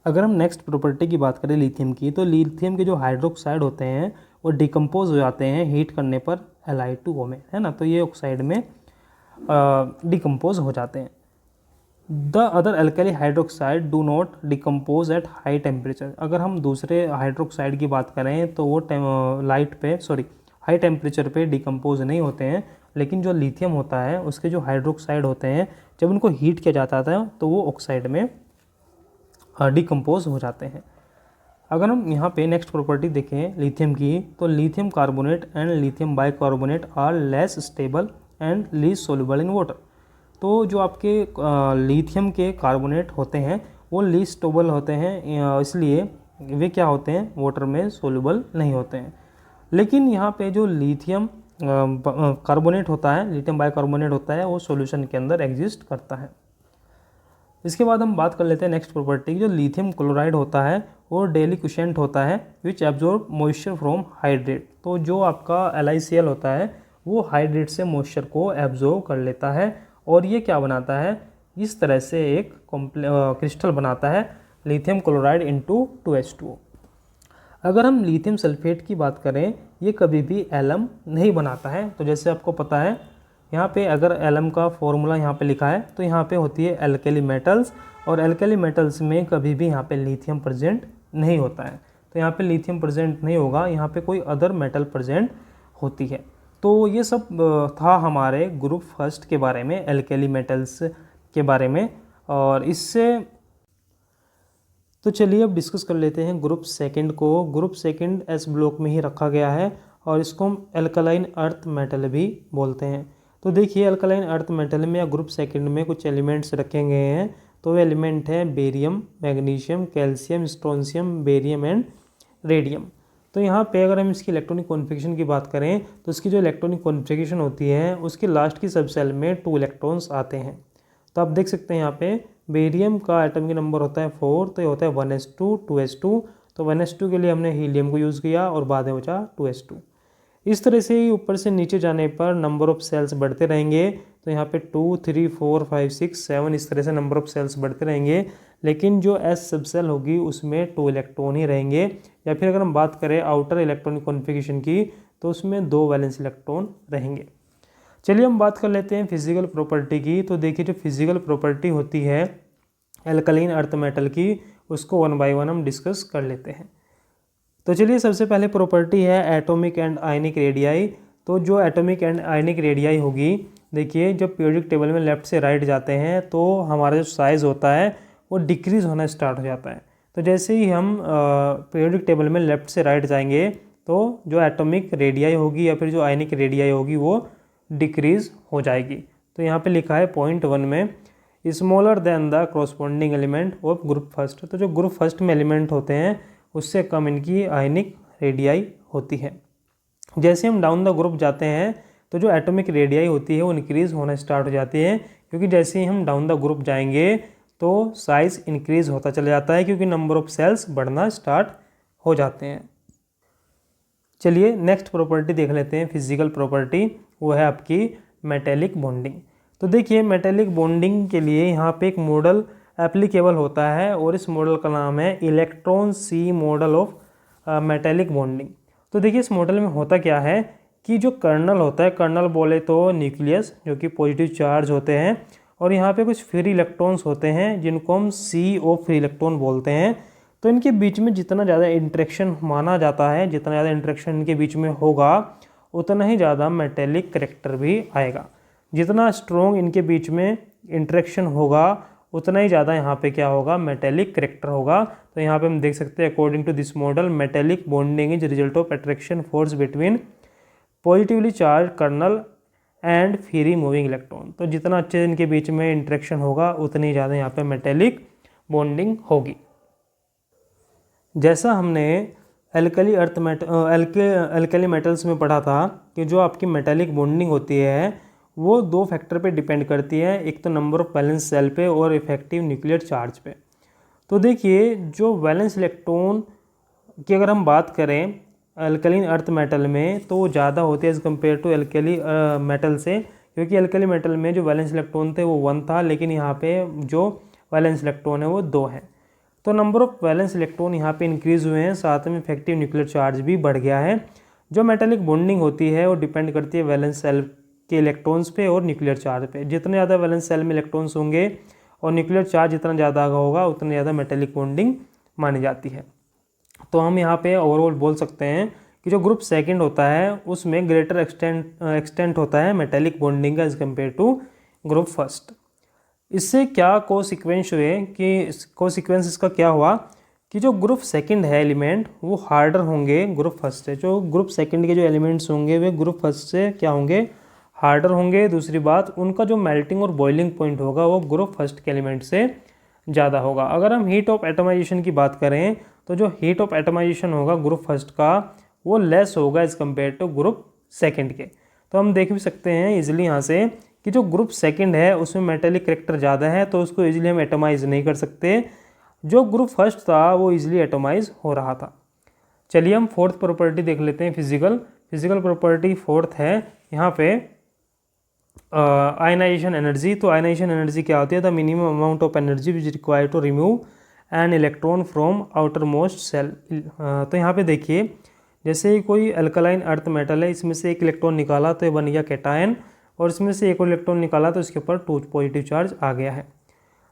अगर हम नेक्स्ट प्रॉपर्टी की बात करें लिथियम की, तो लिथियम के जो हाइड्रोक्साइड होते हैं वो डिकम्पोज हो जाते हैं हीट करने पर Li2O में, है ना। तो ये ऑक्साइड में डिकम्पोज हो जाते हैं। The other alkali hydroxide do not decompose at high temperature. अगर हम दूसरे हाइड्रोक्साइड की बात करें तो वो हाई टेम्परेचर पे डिकम्पोज नहीं होते हैं, लेकिन जो लिथियम होता है उसके जो हाइड्रोक्साइड होते हैं जब उनको हीट किया जाता है तो वो ऑक्साइड में डिकम्पोज हो जाते हैं। अगर हम यहाँ पे नेक्स्ट प्रॉपर्टी देखें लिथियम की, तो lithium carbonate and lithium bicarbonate are less stable and least soluble in water. तो जो आपके लिथियम के कार्बोनेट होते हैं वो लीस्ट स्टेबल होते हैं, इसलिए वे क्या होते हैं, वाटर में सोल्यूबल नहीं होते हैं। लेकिन यहाँ पे जो लिथियम कार्बोनेट होता है, लिथियम बाइकार्बोनेट होता है, वो सॉल्यूशन के अंदर एग्जिस्ट करता है। इसके बाद हम बात कर लेते हैं नेक्स्ट प्रॉपर्टी, जो लिथियम क्लोराइड होता है वो डेलिक्विसेंट होता है विच एब्जॉर्ब मॉइस्चर फ्रॉम हाइड्रेट। तो जो आपका LiCl होता है वो हाइड्रेट से मॉइस्चर को एब्जॉर्ब कर लेता है और ये क्या बनाता है, इस तरह से एक क्रिस्टल बनाता है लिथियम क्लोराइड इंटू 2H2O। अगर हम लिथियम सल्फेट की बात करें, ये कभी भी एलम नहीं बनाता है। तो जैसे आपको पता है यहाँ पे अगर एलम का फॉर्मूला यहाँ पे लिखा है तो यहाँ पे होती है एल्केली मेटल्स, और एल्केली मेटल्स में कभी भी यहाँ पे लिथियम प्रेजेंट नहीं होता है। तो यहाँ पे लिथियम प्रेजेंट नहीं होगा, यहाँ पे कोई अदर मेटल प्रेजेंट होती है। तो ये सब था हमारे ग्रुप फर्स्ट के बारे में, एल्केली मेटल्स के बारे में। और इससे तो चलिए अब डिस्कस कर लेते हैं ग्रुप सेकंड को। ग्रुप सेकंड एस ब्लॉक में ही रखा गया है और इसको हम एल्कलाइन अर्थ मेटल भी बोलते हैं। तो देखिए अल्कलाइन अर्थ मेटल में या ग्रुप सेकंड में कुछ एलिमेंट्स रखे गए हैं। तो वे एलिमेंट हैं barium, magnesium, calcium, strontium, barium and radium. तो यहाँ पे अगर हम इसकी इलेक्ट्रॉनिक कॉन्फ़िगरेशन की बात करें तो इसकी जो इलेक्ट्रॉनिक कॉन्फ़िगरेशन होती है उसकी लास्ट की सब सेल में 2 इलेक्ट्रॉन्स आते हैं। तो आप देख सकते हैं यहाँ पे बेरियम का एटॉमिक नंबर होता है 4, तो ये होता है 1s2 2s2। तो 1s2 के लिए हमने हीलियम को यूज़ किया और बाद में बचा 2s2। इस तरह से ही ऊपर से नीचे जाने पर नंबर ऑफ सेल्स बढ़ते रहेंगे। तो यहाँ पे 2 3 4 5 6 7 इस तरह से नंबर ऑफ सेल्स बढ़ते रहेंगे, लेकिन जो एस सब सेल होगी उसमें 2 इलेक्ट्रॉन ही रहेंगे। या फिर अगर हम बात करें आउटर इलेक्ट्रॉनिक कॉन्फ़िगरेशन की तो उसमें 2 वैलेंस इलेक्ट्रॉन रहेंगे। चलिए हम बात कर लेते हैं फिजिकल प्रॉपर्टी की। तो देखिए जो फिजिकल प्रॉपर्टी होती है एल्कलाइन अर्थ मेटल की, उसको 1 बाय 1 हम डिस्कस कर लेते हैं। तो चलिए सबसे पहले प्रॉपर्टी है एटॉमिक एंड आयनिक रेडियाई। तो जो एटॉमिक एंड आयनिक रेडियाई होगी, देखिए जब पीरियोडिक टेबल में लेफ्ट से राइट जाते हैं तो हमारा जो साइज़ होता है वो डिक्रीज़ होना स्टार्ट हो जाता है। तो जैसे ही हम पीरियोडिक टेबल में लेफ्ट से राइट जाएंगे तो जो एटॉमिक रेडियाई होगी या फिर जो आयनिक रेडियाई होगी वो डिक्रीज़ हो जाएगी। तो यहाँ पे लिखा है पॉइंट 1 में smaller than the corresponding element of group first. तो जो ग्रुप फर्स्ट में एलिमेंट होते हैं उससे कम इनकी आयनिक रेडियाई होती है। जैसे हम डाउन द ग्रुप जाते हैं तो जो एटॉमिक रेडियाई होती है वो इंक्रीज़ होना स्टार्ट हो जाती है, क्योंकि जैसे ही हम डाउन द ग्रुप जाएंगे तो साइज़ इंक्रीज़ होता चला जाता है, क्योंकि नंबर ऑफ सेल्स बढ़ना स्टार्ट हो जाते हैं। चलिए नेक्स्ट प्रॉपर्टी देख लेते हैं फिजिकल प्रॉपर्टी, वो है आपकी मेटेलिक बॉन्डिंग। तो देखिए मेटेलिक बॉन्डिंग के लिए यहाँ पे एक मॉडल एप्लीकेबल होता है और इस मॉडल का नाम है electron sea model of metallic bonding. तो देखिए इस मॉडल में होता क्या है कि जो कर्नल होता है, कर्नल बोले तो न्यूक्लियस जो कि पॉजिटिव चार्ज होते हैं, और यहाँ पे कुछ फ्री इलेक्ट्रॉन्स होते हैं जिनको हम CO फ्री इलेक्ट्रॉन बोलते हैं। तो इनके बीच में जितना ज़्यादा इंटरेक्शन माना जाता है, जितना ज़्यादा इंटरेक्शन इनके बीच में होगा उतना ही ज़्यादा मेटेलिक करैक्टर भी आएगा। जितना स्ट्रॉन्ग इनके बीच में इंटरेक्शन होगा उतना ही ज़्यादा यहाँ पे क्या होगा, मेटेलिक करैक्टर होगा। तो यहाँ पे हम देख सकते हैं according to this model metallic bonding is result of attraction force between positively charge kernel and free moving electron. तो जितना अच्छे इनके बीच में इंटरेक्शन होगा उतनी ज़्यादा यहाँ पे मेटेलिक बॉन्डिंग होगी। जैसा हमने एल्कली मेटल्स में पढ़ा था कि जो आपकी मेटेलिक बॉन्डिंग होती है वो 2 फैक्टर पे डिपेंड करती है, एक तो नंबर ऑफ वैलेंस सेल पे और इफेक्टिव न्यूक्लियर चार्ज पे। तो देखिए जो वैलेंस इलेक्ट्रॉन की अगर हम बात करें अल्कलीन अर्थ मेटल में तो वो ज़्यादा होती है as compare to alkali metal से, क्योंकि एल्कली मेटल में जो वैलेंस इलेक्ट्रॉन थे वो 1 था, लेकिन यहाँ पे जो वैलेंस इलेक्ट्रॉन है वो 2 है। तो नंबर ऑफ वैलेंस इलेक्ट्रॉन यहाँ पे इंक्रीज़ हुए हैं, साथ में इफेक्टिव न्यूक्लियर चार्ज भी बढ़ गया है। जो मेटेलिक बॉन्डिंग होती है वो डिपेंड करती है वैलेंस सेल के इलेक्ट्रॉन्स पे और न्यूक्लियर चार्ज पे। जितने ज़्यादा वैलेंस सेल में इलेक्ट्रॉन्स होंगे और न्यूक्लियर चार्ज जितना ज़्यादा होगा उतनी ज़्यादा मेटेलिक बॉन्डिंग मानी जाती है। तो हम यहाँ पे ओवरऑल बोल सकते हैं कि जो ग्रुप सेकंड होता है उसमें ग्रेटर एक्सटेंट होता है मेटेलिक बॉन्डिंग का as compare to group first. इससे क्या कोसिक्वेंस हुए कि कोसिक्वेंस इसका क्या हुआ कि जो ग्रुप सेकंड है एलिमेंट वो हार्डर होंगे ग्रुप फर्स्ट से। जो ग्रुप सेकंड के जो एलिमेंट्स होंगे वे ग्रुप फर्स्ट से क्या होंगे, हार्डर होंगे। दूसरी बात, उनका जो मेल्टिंग और बॉइलिंग पॉइंट होगा वो ग्रुप फर्स्ट के एलिमेंट से ज़्यादा होगा। अगर हम हीट ऑफ एटमाइजेशन की बात करें तो जो हीट ऑफ एटमाइजेशन होगा ग्रुप फर्स्ट का वो लेस होगा as compare to group second के। तो हम देख भी सकते हैं इजीली यहाँ से कि जो ग्रुप सेकंड है उसमें मेटेलिक करेक्टर ज़्यादा है तो उसको इजीली हम एटमाइज नहीं कर सकते। जो ग्रुप फर्स्ट था वो इजीली एटमाइज हो रहा था। चलिए हम फोर्थ प्रॉपर्टी देख लेते हैं, फिजिकल प्रॉपर्टी फोर्थ है यहाँ पे आयनाइजेशन एनर्जी। तो आयनाइजेशन एनर्जी क्या होती है, the minimum amount of energy which required to remove an electron from outer most shell. तो यहाँ पे देखिए जैसे ही कोई अल्कलाइन अर्थ मेटल है, इसमें से एक इलेक्ट्रॉन निकाला तो ये बन गया कैटायन, और इसमें से एक और इलेक्ट्रॉन निकाला तो इसके ऊपर 2 पॉजिटिव चार्ज आ गया है।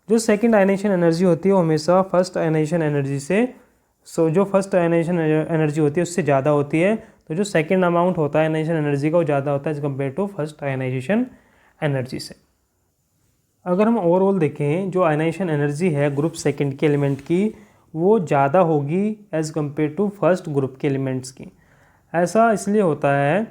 जो सेकंड आयनाइजेशन एनर्जी होती है वो हमेशा फर्स्ट आयनाइजेशन एनर्जी से जो फर्स्ट आयनाइजेशन एनर्जी होती है उससे ज़्यादा होती है। तो जो सेकंड अमाउंट होता है आयनाइजेशन एनर्जी का वो ज़्यादा होता है as compare to first ionisation energy से। अगर हम ओवरऑल देखें जो आयनाइजेशन एनर्जी है ग्रुप सेकंड के एलिमेंट की वो ज़्यादा होगी as compare to first group के एलिमेंट्स की। ऐसा इसलिए होता है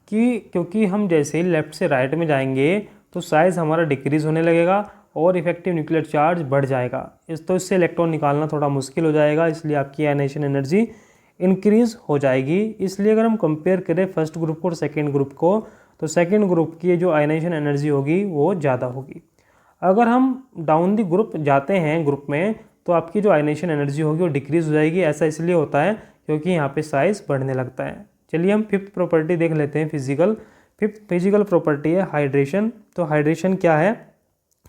कि क्योंकि हम जैसे ही लेफ़्ट से राइट में जाएंगे तो साइज़ हमारा डिक्रीज़ होने लगेगा और इफेक्टिव न्यूक्लियर चार्ज बढ़ जाएगा। इससे इलेक्ट्रॉन निकालना थोड़ा मुश्किल हो जाएगा, इसलिए आपकी आयनाइजेशन एनर्जी इंक्रीज़ हो जाएगी। इसलिए अगर हम कंपेयर करें फर्स्ट ग्रुप और सेकेंड ग्रुप को तो सेकेंड ग्रुप की जो आयनाइजेशन एनर्जी होगी वो ज़्यादा होगी। अगर हम डाउन दी ग्रुप जाते हैं ग्रुप में तो आपकी जो आयनाइजेशन एनर्जी होगी वो डिक्रीज़ हो जाएगी। ऐसा इसलिए होता है क्योंकि यहाँ पे साइज़ बढ़ने लगता है। चलिए हम फिफ्थ प्रॉपर्टी देख लेते हैं फिफ्थ फिजिकल प्रॉपर्टी है हाइड्रेशन। तो हाइड्रेशन क्या है,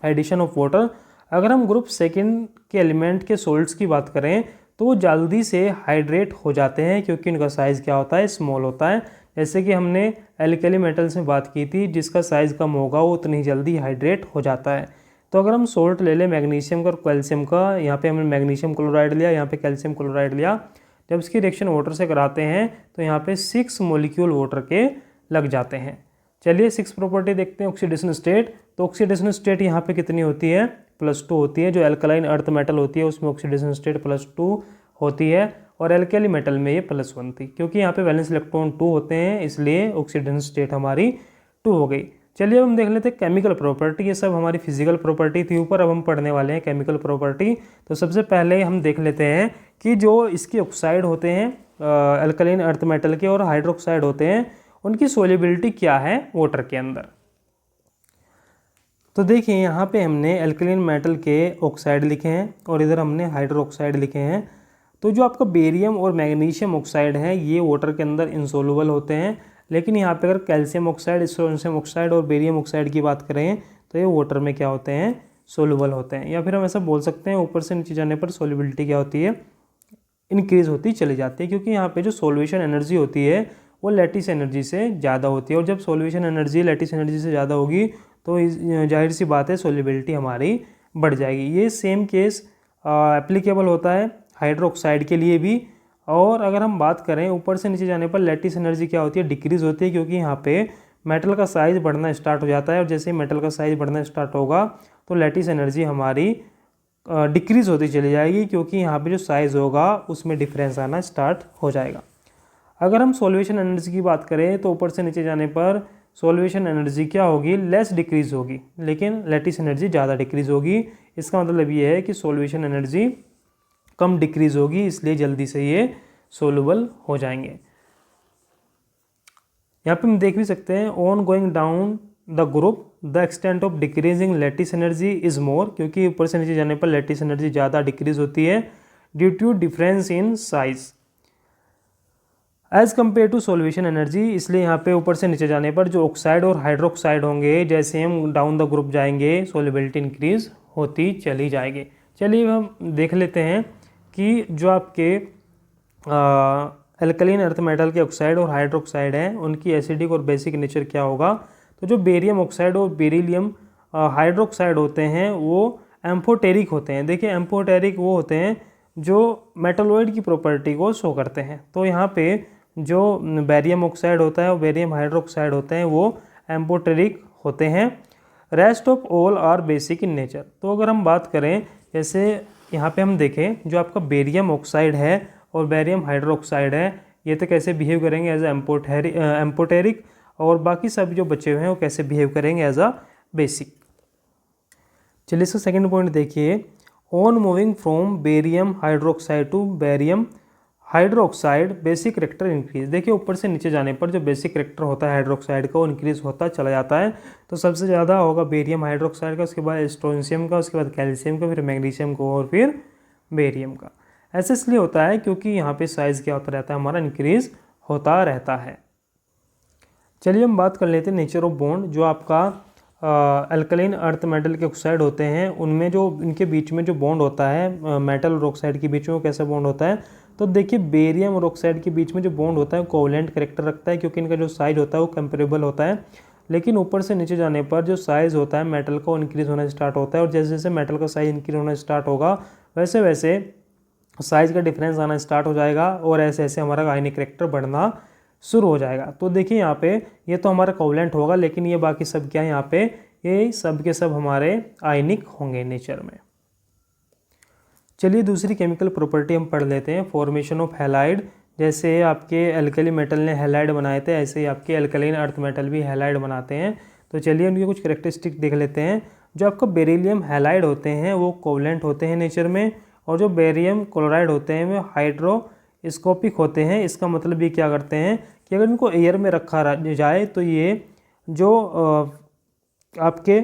एडिशन ऑफ वाटर। अगर हम ग्रुप सेकंड के एलिमेंट के सोल्ट्स की बात करें तो वो जल्दी से हाइड्रेट हो जाते हैं क्योंकि उनका साइज़ क्या होता है, स्मॉल होता है। जैसे कि हमने एल्कली मेटल्स में बात की थी, जिसका साइज़ कम होगा वो उतनी जल्दी हाइड्रेट हो जाता है। तो अगर हम सोल्ट ले लें मैग्नीशियम का और कैल्शियम का, यहाँ पे हमने मैग्नीशियम क्लोराइड लिया, यहाँ पे कैल्शियम क्लोराइड लिया, जब इसकी रिएक्शन वाटर से कराते हैं तो यहाँ पे 6 मॉलिक्यूल वाटर के लग जाते हैं। चलिए 6 प्रॉपर्टी देखते हैं, ऑक्सीडेशन स्टेट। तो ऑक्सीडेशन स्टेट यहाँ पे कितनी होती है, +2 होती है। जो एल्कलाइन अर्थ मेटल होती है उसमें ऑक्सीडेशन स्टेट +2 होती है और एल्कली मेटल में ये +1 थी। क्योंकि यहाँ पे वैलेंस इलेक्ट्रॉन 2 होते हैं इसलिए ऑक्सीडेशन स्टेट हमारी 2 हो गई। चलिए अब हम देख लेते हैं केमिकल प्रॉपर्टी। ये सब हमारी फिजिकल प्रॉपर्टी थी ऊपर, अब हम पढ़ने वाले हैं केमिकल प्रॉपर्टी। तो सबसे पहले हम देख लेते हैं कि जो इसके ऑक्साइड होते हैं एल्कलाइन अर्थ मेटल के और हाइड्रोक्साइड होते हैं उनकी सोल्युबिलिटी क्या है वाटर के अंदर। तो देखिए यहाँ पे हमने एल्कलाइन मेटल के ऑक्साइड लिखे हैं और इधर हमने हाइड्रोक्साइड लिखे हैं। तो जो आपका बेरियम और मैग्नीशियम ऑक्साइड है ये वाटर के अंदर इंसोल्युबल होते हैं, लेकिन यहाँ पे अगर कैल्शियम ऑक्साइड, सोडियम ऑक्साइड और बेरियम ऑक्साइड की बात करें तो ये वाटर में क्या होते हैं, सोल्युबल होते हैं। या फिर हम ऐसा बोल सकते हैं ऊपर से नीचे जाने पर सोल्युबिलिटी क्या होती है, इंक्रीज होती चली जाती है। क्योंकि यहाँ पे जो सोल्यूशन एनर्जी होती है वो लैटिस एनर्जी से ज़्यादा होती है और जब सोल्यूशन एनर्जी लैटिस एनर्जी से ज़्यादा होगी तो जाहिर सी बात है सोल्युबिलिटी हमारी बढ़ जाएगी। ये सेम केस एप्लीकेबल होता है हाइड्रोक्साइड के लिए भी। और अगर हम बात करें ऊपर से नीचे जाने पर लैटिस एनर्जी क्या होती है, डिक्रीज़ होती है। क्योंकि यहाँ पे मेटल का साइज़ बढ़ना स्टार्ट हो जाता है और जैसे ही मेटल का साइज़ बढ़ना स्टार्ट होगा तो लैटिस एनर्जी हमारी डिक्रीज़ होती चली जाएगी क्योंकि यहाँ पे जो साइज़ होगा उसमें डिफरेंस आना स्टार्ट हो जाएगा। अगर हम सॉल्यूशन एनर्जी की बात करें तो ऊपर से नीचे जाने पर सॉल्यूशन एनर्जी क्या होगी, लेस डिक्रीज़ होगी, लेकिन लैटिस एनर्जी ज़्यादा डिक्रीज़ होगी। इसका मतलब ये है कि सॉल्यूशन एनर्जी कम डिक्रीज़ होगी इसलिए जल्दी से ये सोल्यूबल हो जाएंगे। यहाँ पे हम देख भी सकते हैं on going down the group the extent of decreasing lattice energy is more. क्योंकि ऊपर से नीचे जाने पर लैटिस एनर्जी ज़्यादा डिक्रीज़ होती है due to difference in size as compare to solution energy. इसलिए यहाँ पे ऊपर से नीचे जाने पर जो ऑक्साइड और हाइड्रोक्साइड होंगे जैसे हम डाउन द ग्रुप जाएंगे सोल्युबिलिटी इंक्रीज होती चली जाएगी। चलिए हम देख लेते हैं कि जो आपके एल्कलाइन अर्थ मेटल के ऑक्साइड और हाइड्रोक्साइड हैं उनकी एसिडिक और बेसिक नेचर क्या होगा। तो जो बेरियम ऑक्साइड और बेरिलियम हाइड्रोक्साइड होते हैं वो एम्फोटेरिक होते हैं। देखिए एम्फोटेरिक वो होते हैं जो मेटलॉइड की प्रॉपर्टी को शो करते हैं। तो यहाँ पे जो बेरियम ऑक्साइड होता है और बेरियम हाइड्रोक्साइड होते हैं वो एम्फोटेरिक होते हैं। Rest of all are basic in nature. तो अगर हम बात करें, जैसे यहाँ पे हम देखें, जो आपका बेरियम ऑक्साइड है और बेरियम हाइड्रोक्साइड है, ये तो कैसे बिहेव करेंगे एज एम्पोटेरिक, और बाकी सब जो बचे हुए हैं वो कैसे बिहेव करेंगे एज अ बेसिक। चलिए इसका सेकंड पॉइंट देखिए, on moving from barium hydroxide to barium hydroxide basic character increase. देखिए ऊपर से नीचे जाने पर जो बेसिक करेक्टर होता है हाइड्रोक्साइड का वो इंक्रीज होता चला जाता है। तो सबसे ज़्यादा होगा बेरियम हाइड्रोक्साइड का, उसके बाद स्ट्रोंशियम का, उसके बाद कैल्शियम का, फिर मैग्नीशियम का और फिर बेरियम का। ऐसे इसलिए होता है क्योंकि यहाँ पे साइज़ क्या होता रहता है हमारा, इंक्रीज होता रहता है। चलिए हम बात कर लेते हैं नेचर ऑफ बॉन्ड। जो आपका अल्कलाइन अर्थ मेटल के ऑक्साइड होते हैं उनमें जो इनके बीच में जो बॉन्ड होता है मेटल और ऑक्साइड के बीच में, वो कैसा बॉन्ड होता है। तो देखिए बेरियम और ऑक्साइड के बीच में जो बॉन्ड होता है कोवलेंट करेक्टर रखता है, क्योंकि इनका जो साइज होता है वो कंपेरेबल होता है। लेकिन ऊपर से नीचे जाने पर जो साइज़ होता है मेटल का वो इंक्रीज होना स्टार्ट होता है, और जैसे जैसे मेटल का साइज इंक्रीज होना स्टार्ट होगा वैसे वैसे साइज़ का डिफरेंस आना स्टार्ट हो जाएगा, और ऐसे ऐसे हमारा आयनिक करेक्टर बढ़ना शुरू हो जाएगा। तो देखिए यहाँ पे ये तो हमारा कोवलेंट होगा, लेकिन ये बाकी सब क्या है यहाँ पे, ये सब के सब हमारे आयनिक होंगे नेचर में। चलिए दूसरी केमिकल प्रॉपर्टी हम पढ़ लेते हैं, फॉर्मेशन ऑफ हैलाइड। जैसे आपके एल्कली मेटल ने हैलाइड बनाए थे, ऐसे ही आपके एल्कलाइन अर्थ मेटल भी हैलाइड बनाते हैं। तो चलिए उनके कुछ कैरेक्टरिस्टिक देख लेते हैं। जो आपका बेरिलियम हैलाइड होते हैं वो कोवलेंट होते हैं नेचर में, और जो बेरियम क्लोराइड होते हैं वो हाइड्रोस्कोपिक होते हैं। इसका मतलब ये क्या करते हैं कि अगर इनको एयर में रखा जाए तो ये जो आपके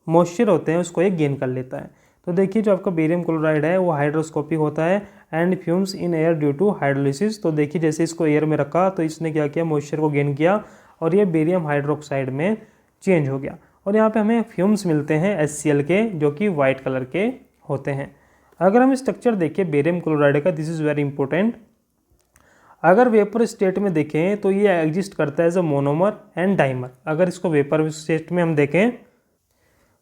मॉइस्चर होते हैं उसको ये गेन कर लेता है। तो देखिए जो आपका बेरियम क्लोराइड है वो हाइड्रोस्कोपिक होता है and fumes in air due to hydrolysis. तो देखिए जैसे इसको एयर में रखा तो इसने क्या किया, मॉइस्चर को गेन किया और ये बेरियम हाइड्रोक्साइड में चेंज हो गया। और यहाँ पे हमें फ्यूम्स मिलते हैं HCl के, जो कि वाइट कलर के होते हैं। अगर हम स्ट्रक्चर देखें बेरियम क्लोराइड का, दिस इज़ वेरी इंपॉर्टेंट। अगर वेपर स्टेट में देखें तो ये एग्जिस्ट करता है as a monomer and dimer. अगर इसको वेपर स्टेट में हम देखें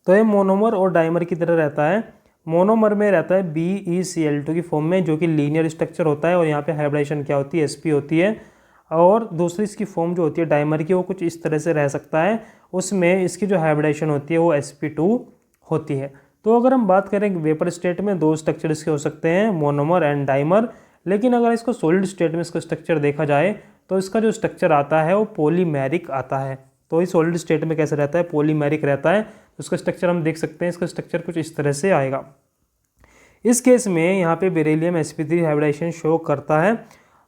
तो ये मोनोमर और डाइमर की तरह रहता है। मोनोमर में रहता है BeCl2 की फॉर्म में, जो कि लीनियर स्ट्रक्चर होता है, और यहाँ पे हाइब्रिडेशन क्या होती है, sp होती है। और दूसरी इसकी फॉर्म जो होती है डाइमर की, वो कुछ इस तरह से रह सकता है, उसमें इसकी जो हाइब्रिडेशन होती है वो sp2 होती है। तो अगर हम बात करें वेपर स्टेट में दो स्ट्रक्चर इसके हो सकते हैं, मोनोमर एंड डाइमर। लेकिन अगर इसको सॉलिड स्टेट में इसका स्ट्रक्चर देखा जाए तो इसका जो स्ट्रक्चर आता है वो पॉलीमेरिक आता है। तो इस सॉलिड स्टेट में कैसे रहता है, पॉलीमेरिक रहता है। उसका स्ट्रक्चर हम देख सकते हैं, इसका स्ट्रक्चर कुछ इस तरह से आएगा। इस केस में यहाँ पे बेरिलियम sp3 हाइब्रिडेशन शो करता है,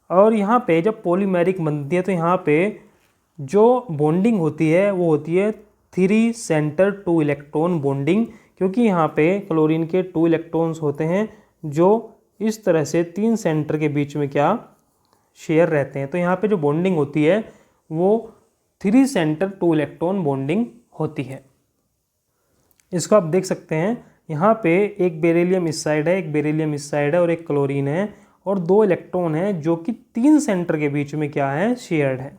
और यहाँ पे जब पॉलीमेरिक बनती है तो यहाँ पे जो बॉन्डिंग होती है वो होती है 3 सेंटर 2 इलेक्ट्रॉन बॉन्डिंग, क्योंकि यहाँ पे क्लोरीन के 2 इलेक्ट्रॉन्स होते हैं जो इस तरह से 3 सेंटर के बीच में क्या शेयर रहते हैं। तो यहाँ पे जो बॉन्डिंग होती है वो 3 सेंटर 2 इलेक्ट्रॉन बॉन्डिंग होती है। इसको आप देख सकते हैं, यहाँ पे एक बेरिलियम इस साइड है, एक बेरिलियम इस साइड है, और एक क्लोरीन है, और 2 इलेक्ट्रॉन है जो कि 3 सेंटर के बीच में क्या है, शेयर्ड है।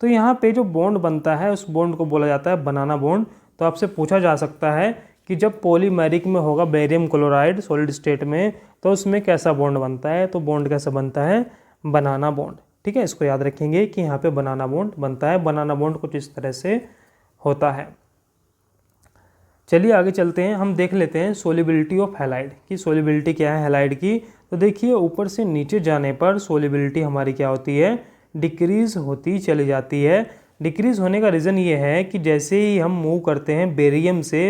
तो यहाँ पे जो बॉन्ड बनता है उस बॉन्ड को बोला जाता है बनाना बॉन्ड। तो आपसे पूछा जा सकता है कि जब पॉलीमेरिक में होगा बेरियम क्लोराइड सॉलिड स्टेट में तो उसमें कैसा बॉन्ड बनता है। तो बॉन्ड कैसा बनता है, बनाना बॉन्ड। ठीक है, इसको याद रखेंगे कि यहाँ पे बनाना बॉन्ड बनता है। बनाना बॉन्ड कुछ इस तरह से होता है। चलिए आगे चलते हैं, हम देख लेते हैं सोलिबिलिटी ऑफ हैलाइड की। सोलिबिलिटी क्या है हैलाइड की। तो देखिए ऊपर से नीचे जाने पर सोलिबिलिटी हमारी क्या होती है, डिक्रीज़ होती चली जाती है। डिक्रीज़ होने का रीज़न ये है कि जैसे ही हम मूव करते हैं बेरियम से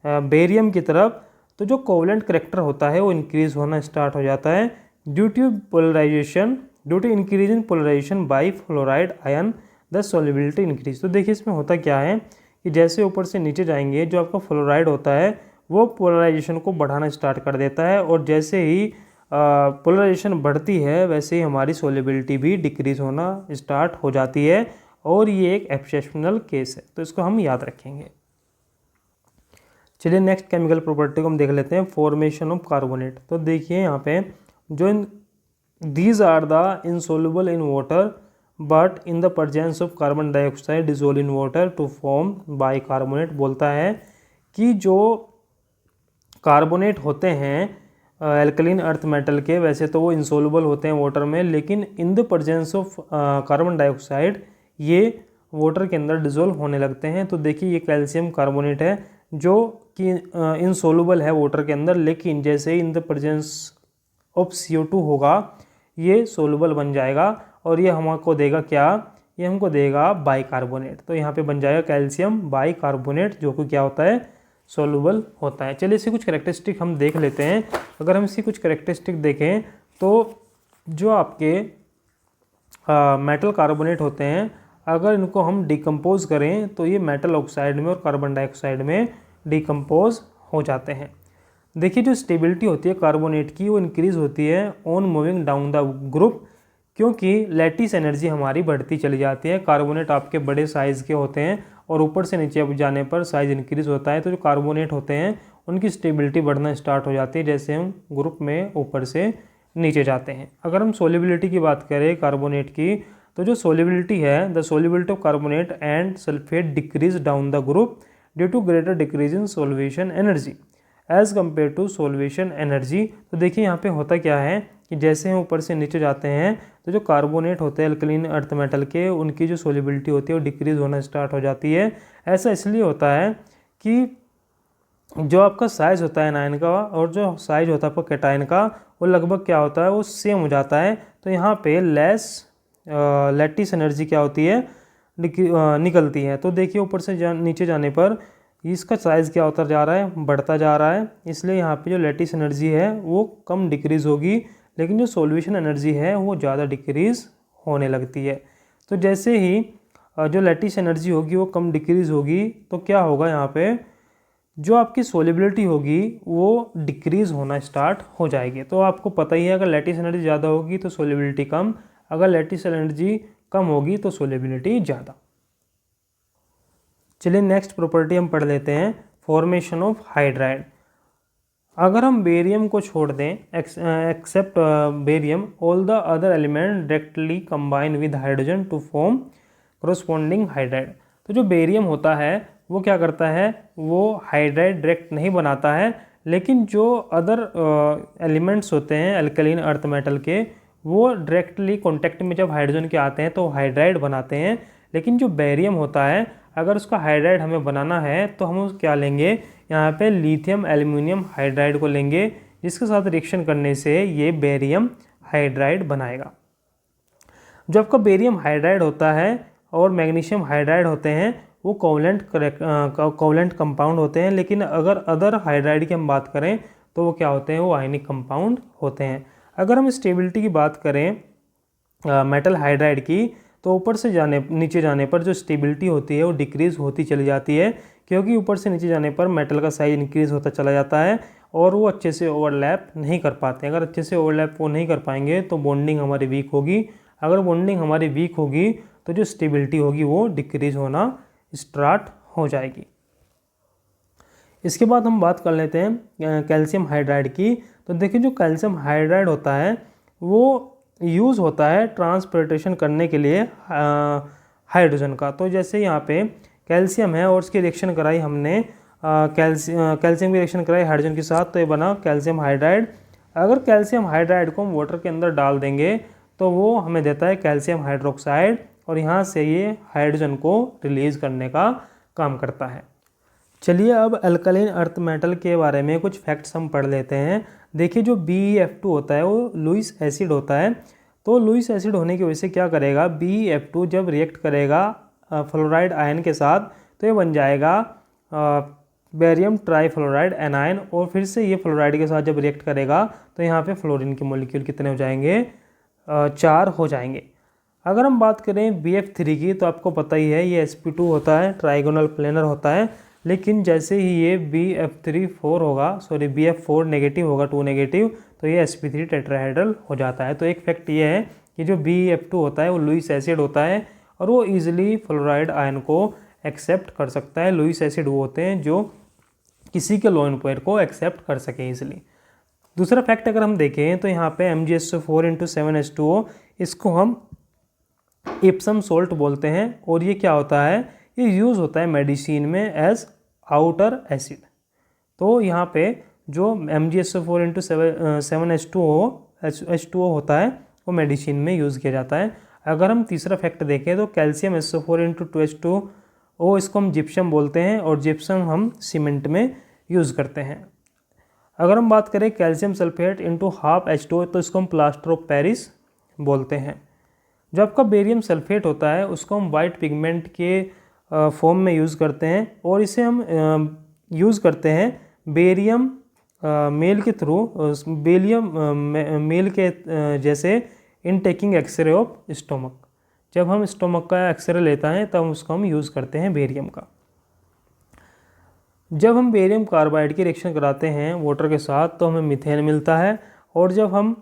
बेरियम की तरफ, तो जो कोवलेंट करेक्टर होता है वो इंक्रीज़ होना स्टार्ट हो जाता है due to polarisation, due to increase in polarisation by fluoride ion the solubility increase. तो देखिए इसमें होता क्या है कि जैसे ऊपर से नीचे जाएंगे जो आपका फ्लोराइड होता है वो पोलराइजेशन को बढ़ाना स्टार्ट कर देता है, और जैसे ही पोलराइजेशन बढ़ती है वैसे ही हमारी सोलिबिलिटी भी डिक्रीज होना स्टार्ट हो जाती है, और ये एक एक्सेप्शनल केस है। तो इसको हम याद रखेंगे। चलिए नेक्स्ट केमिकल प्रॉपर्टी को हम देख लेते हैं, फॉर्मेशन ऑफ कार्बोनेट। तो देखिए यहाँ पे जो these are the insoluble in water but in the presence of carbon dioxide dissolve in water to form bicarbonate. बोलता है कि जो कार्बोनेट होते हैं एल्कलीन अर्थ मेटल के, वैसे तो वो इंसोल्युबल होते हैं वाटर में, लेकिन इन the presence of carbon dioxide ये वाटर के अंदर डिज़ोल्व होने लगते हैं। तो देखिए ये कैल्शियम कार्बोनेट है जो कि इनसोल्युबल है वाटर के अंदर, लेकिन जैसे ही in the presence of CO2 होगा ये सोल्युबल बन जाएगा और ये हमको देगा क्या, ये हमको देगा बाइकार्बोनेट। तो यहाँ पे बन जाएगा कैल्शियम बाइकार्बोनेट जो कि क्या होता है, सोल्युबल होता है। चलिए इसकी कुछ कैरेक्टरिस्टिक हम देख लेते हैं। अगर हम इसकी कुछ कैरेक्टरिस्टिक देखें तो जो आपके मेटल कार्बोनेट होते हैं, अगर इनको हम डिकम्पोज करें तो ये मेटल ऑक्साइड में और कार्बन डाइऑक्साइड में डिकम्पोज हो जाते हैं। देखिए जो स्टेबिलिटी होती है कार्बोनेट की वो इंक्रीज़ होती है on moving down the group, क्योंकि लैटिस एनर्जी हमारी बढ़ती चली जाती है। कार्बोनेट आपके बड़े साइज़ के होते हैं और ऊपर से नीचे जाने पर साइज़ इंक्रीज़ होता है। तो जो कार्बोनेट होते हैं उनकी स्टेबिलिटी बढ़ना स्टार्ट हो जाती है जैसे हम ग्रुप में ऊपर से नीचे जाते हैं। अगर हम सोल्युबिलिटी की बात करें कार्बोनेट की, तो जो सोल्युबिलिटी है, the solubility of carbonate and sulphate decrease down the group due to greater decrease in solvation energy as compare to solvation energy. तो देखिए यहाँ पे होता क्या है कि जैसे हम ऊपर से नीचे जाते हैं तो जो कार्बोनेट होते हैं अल्कलीन अर्थ मेटल के, उनकी जो सोल्युबिलिटी होती है वो डिक्रीज होना स्टार्ट हो जाती है। ऐसा इसलिए होता है कि जो आपका साइज़ होता है एनायन का और जो साइज़ होता है आपका कैटायन का वो लगभग क्या होता है, वो सेम हो जाता है। तो यहाँ पे लेस लैटिस एनर्जी क्या होती है, निकलती है। तो देखिए ऊपर से नीचे जाने पर इसका साइज़ क्या होता जा रहा है, बढ़ता जा रहा है। इसलिए यहाँ पे जो लैटिस एनर्जी है वो कम डिक्रीज़ होगी, लेकिन जो सॉल्यूशन एनर्जी है वो ज़्यादा डिक्रीज़ होने लगती है। तो जैसे ही जो लैटिस एनर्जी होगी वो कम डिक्रीज़ होगी तो क्या होगा, यहाँ पे जो आपकी सोल्युबिलिटी होगी वो डिक्रीज़ होना स्टार्ट हो जाएगी। तो आपको पता ही है अगर लैटिस एनर्जी ज़्यादा होगी तो सोल्युबिलिटी कम, अगर लैटिस एनर्जी कम होगी तो सोल्युबिलिटी ज़्यादा। चलिए नेक्स्ट प्रॉपर्टी हम पढ़ लेते हैं, फॉर्मेशन ऑफ हाइड्राइड। अगर हम बेरियम को छोड़ दें, except barium, all the other element directly combine with hydrogen to form corresponding hydride. तो जो बेरियम होता है वो क्या करता है, वो हाइड्राइड डायरेक्ट नहीं बनाता है, लेकिन जो अदर एलिमेंट्स होते हैं अल्कलीन अर्थ मेटल के, वो डायरेक्टली कॉन्टेक्ट में जब हाइड्रोजन के आते हैं तो हाइड्राइड बनाते हैं। लेकिन जो बेरियम होता है अगर उसका हाइड्राइड हमें बनाना है तो हम क्या लेंगे, यहाँ पे लिथियम एल्यूमिनियम हाइड्राइड को लेंगे, जिसके साथ रिएक्शन करने से ये बेरियम हाइड्राइड बनाएगा। जो आपका बेरियम हाइड्राइड होता है और मैग्नीशियम हाइड्राइड होते हैं वो कोवलेंट कंपाउंड होते हैं, लेकिन अगर अदर हाइड्राइड की हम बात करें तो वो क्या होते हैं, वो आयनिक कंपाउंड होते हैं। अगर हम स्टेबिलिटी की बात करें मेटल हाइड्राइड की, तो ऊपर से नीचे जाने पर जो स्टेबिलिटी होती है वो डिक्रीज़ होती चली जाती है, क्योंकि ऊपर से नीचे जाने पर मेटल का साइज इंक्रीज़ होता चला जाता है और वो अच्छे से ओवरलैप नहीं कर पाते हैं। अगर अच्छे से ओवरलैप वो नहीं कर पाएंगे तो बॉन्डिंग हमारी वीक होगी। अगर बॉन्डिंग हमारी वीक होगी तो जो स्टेबिलिटी होगी वो डिक्रीज़ होना स्टार्ट हो जाएगी। इसके बाद हम बात कर लेते हैं कैल्शियम हाइड्राइड की। तो देखिए जो कैल्शियम हाइड्राइड होता है वो यूज़ होता है ट्रांसपोर्टेशन करने के लिए हाइड्रोजन का। तो जैसे यहाँ पे कैल्शियम है और उसकी रिएक्शन कराई हमने कैल्शियम की रिएक्शन कराई हाइड्रोजन के साथ, तो ये बना कैल्शियम हाइड्राइड। अगर कैल्शियम हाइड्राइड को हम वाटर के अंदर डाल देंगे तो वो हमें देता है कैल्शियम हाइड्रोक्साइड और यहाँ से ये हाइड्रोजन को रिलीज़ करने का काम करता है। चलिए अब अल्कलीन अर्थ मेटल के बारे में कुछ फैक्ट्स हम पढ़ लेते हैं। देखिए जो BeF2 होता है वो लुईस एसिड होता है। तो लुईस एसिड होने की वजह से क्या करेगा, BeF2 जब रिएक्ट करेगा फ्लोराइड आयन के साथ तो ये बन जाएगा बेरियम ट्राईफ्लोराइड एनायन, और फिर से ये फ्लोराइड के साथ जब रिएक्ट करेगा तो यहाँ पे फ्लोरीन के मॉलिक्यूल कितने हो जाएंगे, 4 हो जाएंगे। अगर हम बात करें BF3 की तो आपको पता ही है ये sp2 होता है, ट्राइगोनल प्लेनर होता है। लेकिन जैसे ही ये BF4 नेगेटिव होगा, 2 नेगेटिव, तो ये sp3 टेट्राहेड्रल हो जाता है। तो एक फैक्ट ये है कि जो BF2 होता है वो लुईस एसिड होता है और वो ईजिली फ्लोराइड आयन को एक्सेप्ट कर सकता है। लुईस एसिड वो होते हैं जो किसी के लोन पेयर को एक्सेप्ट कर सके ईजिली। दूसरा फैक्ट अगर हम देखें तो यहाँ पे MgSO4 इसको हम एप्सम सोल्ट बोलते हैं और ये क्या होता है, ये यूज़ होता है मेडिसिन में एज आउटर एसिड। तो यहाँ पे जो MgSO4 H2O होता है वो मेडिसिन में यूज़ किया जाता है। अगर हम तीसरा फैक्ट देखें तो कैल्शियम SO4 इंटू 2H2O, इसको हम जिप्सम बोलते हैं और जिप्सम हम सीमेंट में यूज़ करते हैं। अगर हम बात करें calcium sulphate into half H2O, तो इसको हम प्लास्टर ऑफ पेरिस बोलते हैं। जो आपका बेरियम सल्फेट होता है उसको हम वाइट पिगमेंट के फॉर्म में यूज़ करते हैं और इसे हम यूज़ करते हैं बेरियम मेल के थ्रू, बेरियम मेल के जैसे in taking X-ray of stomach. जब हम स्टोमक का एक्सरे लेता है तब उसको हम यूज़ करते हैं बेरियम का। जब हम बेरियम कार्बाइड की रिएक्शन कराते हैं वाटर के साथ तो हमें मीथेन मिलता है, और जब हम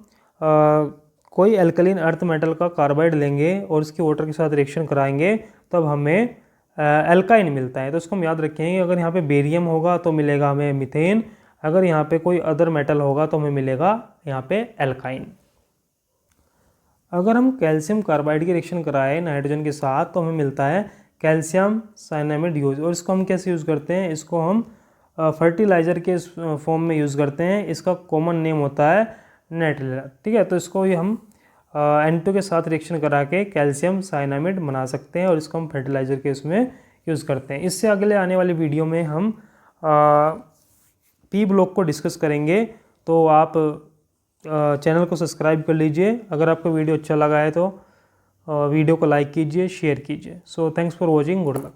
कोई एल्कलीन अर्थ मेटल का कार्बाइड लेंगे और उसके वाटर के साथ रिएक्शन कराएंगे तब हमें एल्काइन मिलता है। तो इसको हम याद रखेंगे, अगर यहाँ पे बेरियम होगा तो मिलेगा हमें मीथेन, अगर यहाँ पे कोई अदर मेटल होगा तो हमें मिलेगा यहाँ पे एल्काइन। अगर हम कैल्शियम कार्बाइड की रिएक्शन कराएं नाइट्रोजन के साथ तो हमें मिलता है कैल्शियम साइनामाइड यूज। और इसको हम कैसे यूज़ करते हैं, इसको हम फर्टिलाइज़र के फॉर्म में यूज़ करते हैं। इसका कॉमन नेम होता है नाइट्रिल, ठीक है। तो इसको ही हम N2 के साथ रिएक्शन करा के कैल्शियम साइनामाइड बना सकते हैं और इसको हम फर्टिलाइज़र के उसमें यूज़ करते हैं। इससे अगले आने वाली वीडियो में हम P ब्लॉक को डिस्कस करेंगे। तो आप चैनल को सब्सक्राइब कर लीजिए। अगर आपको वीडियो अच्छा लगा है तो वीडियो को लाइक कीजिए, शेयर कीजिए। So thanks for watching, good luck.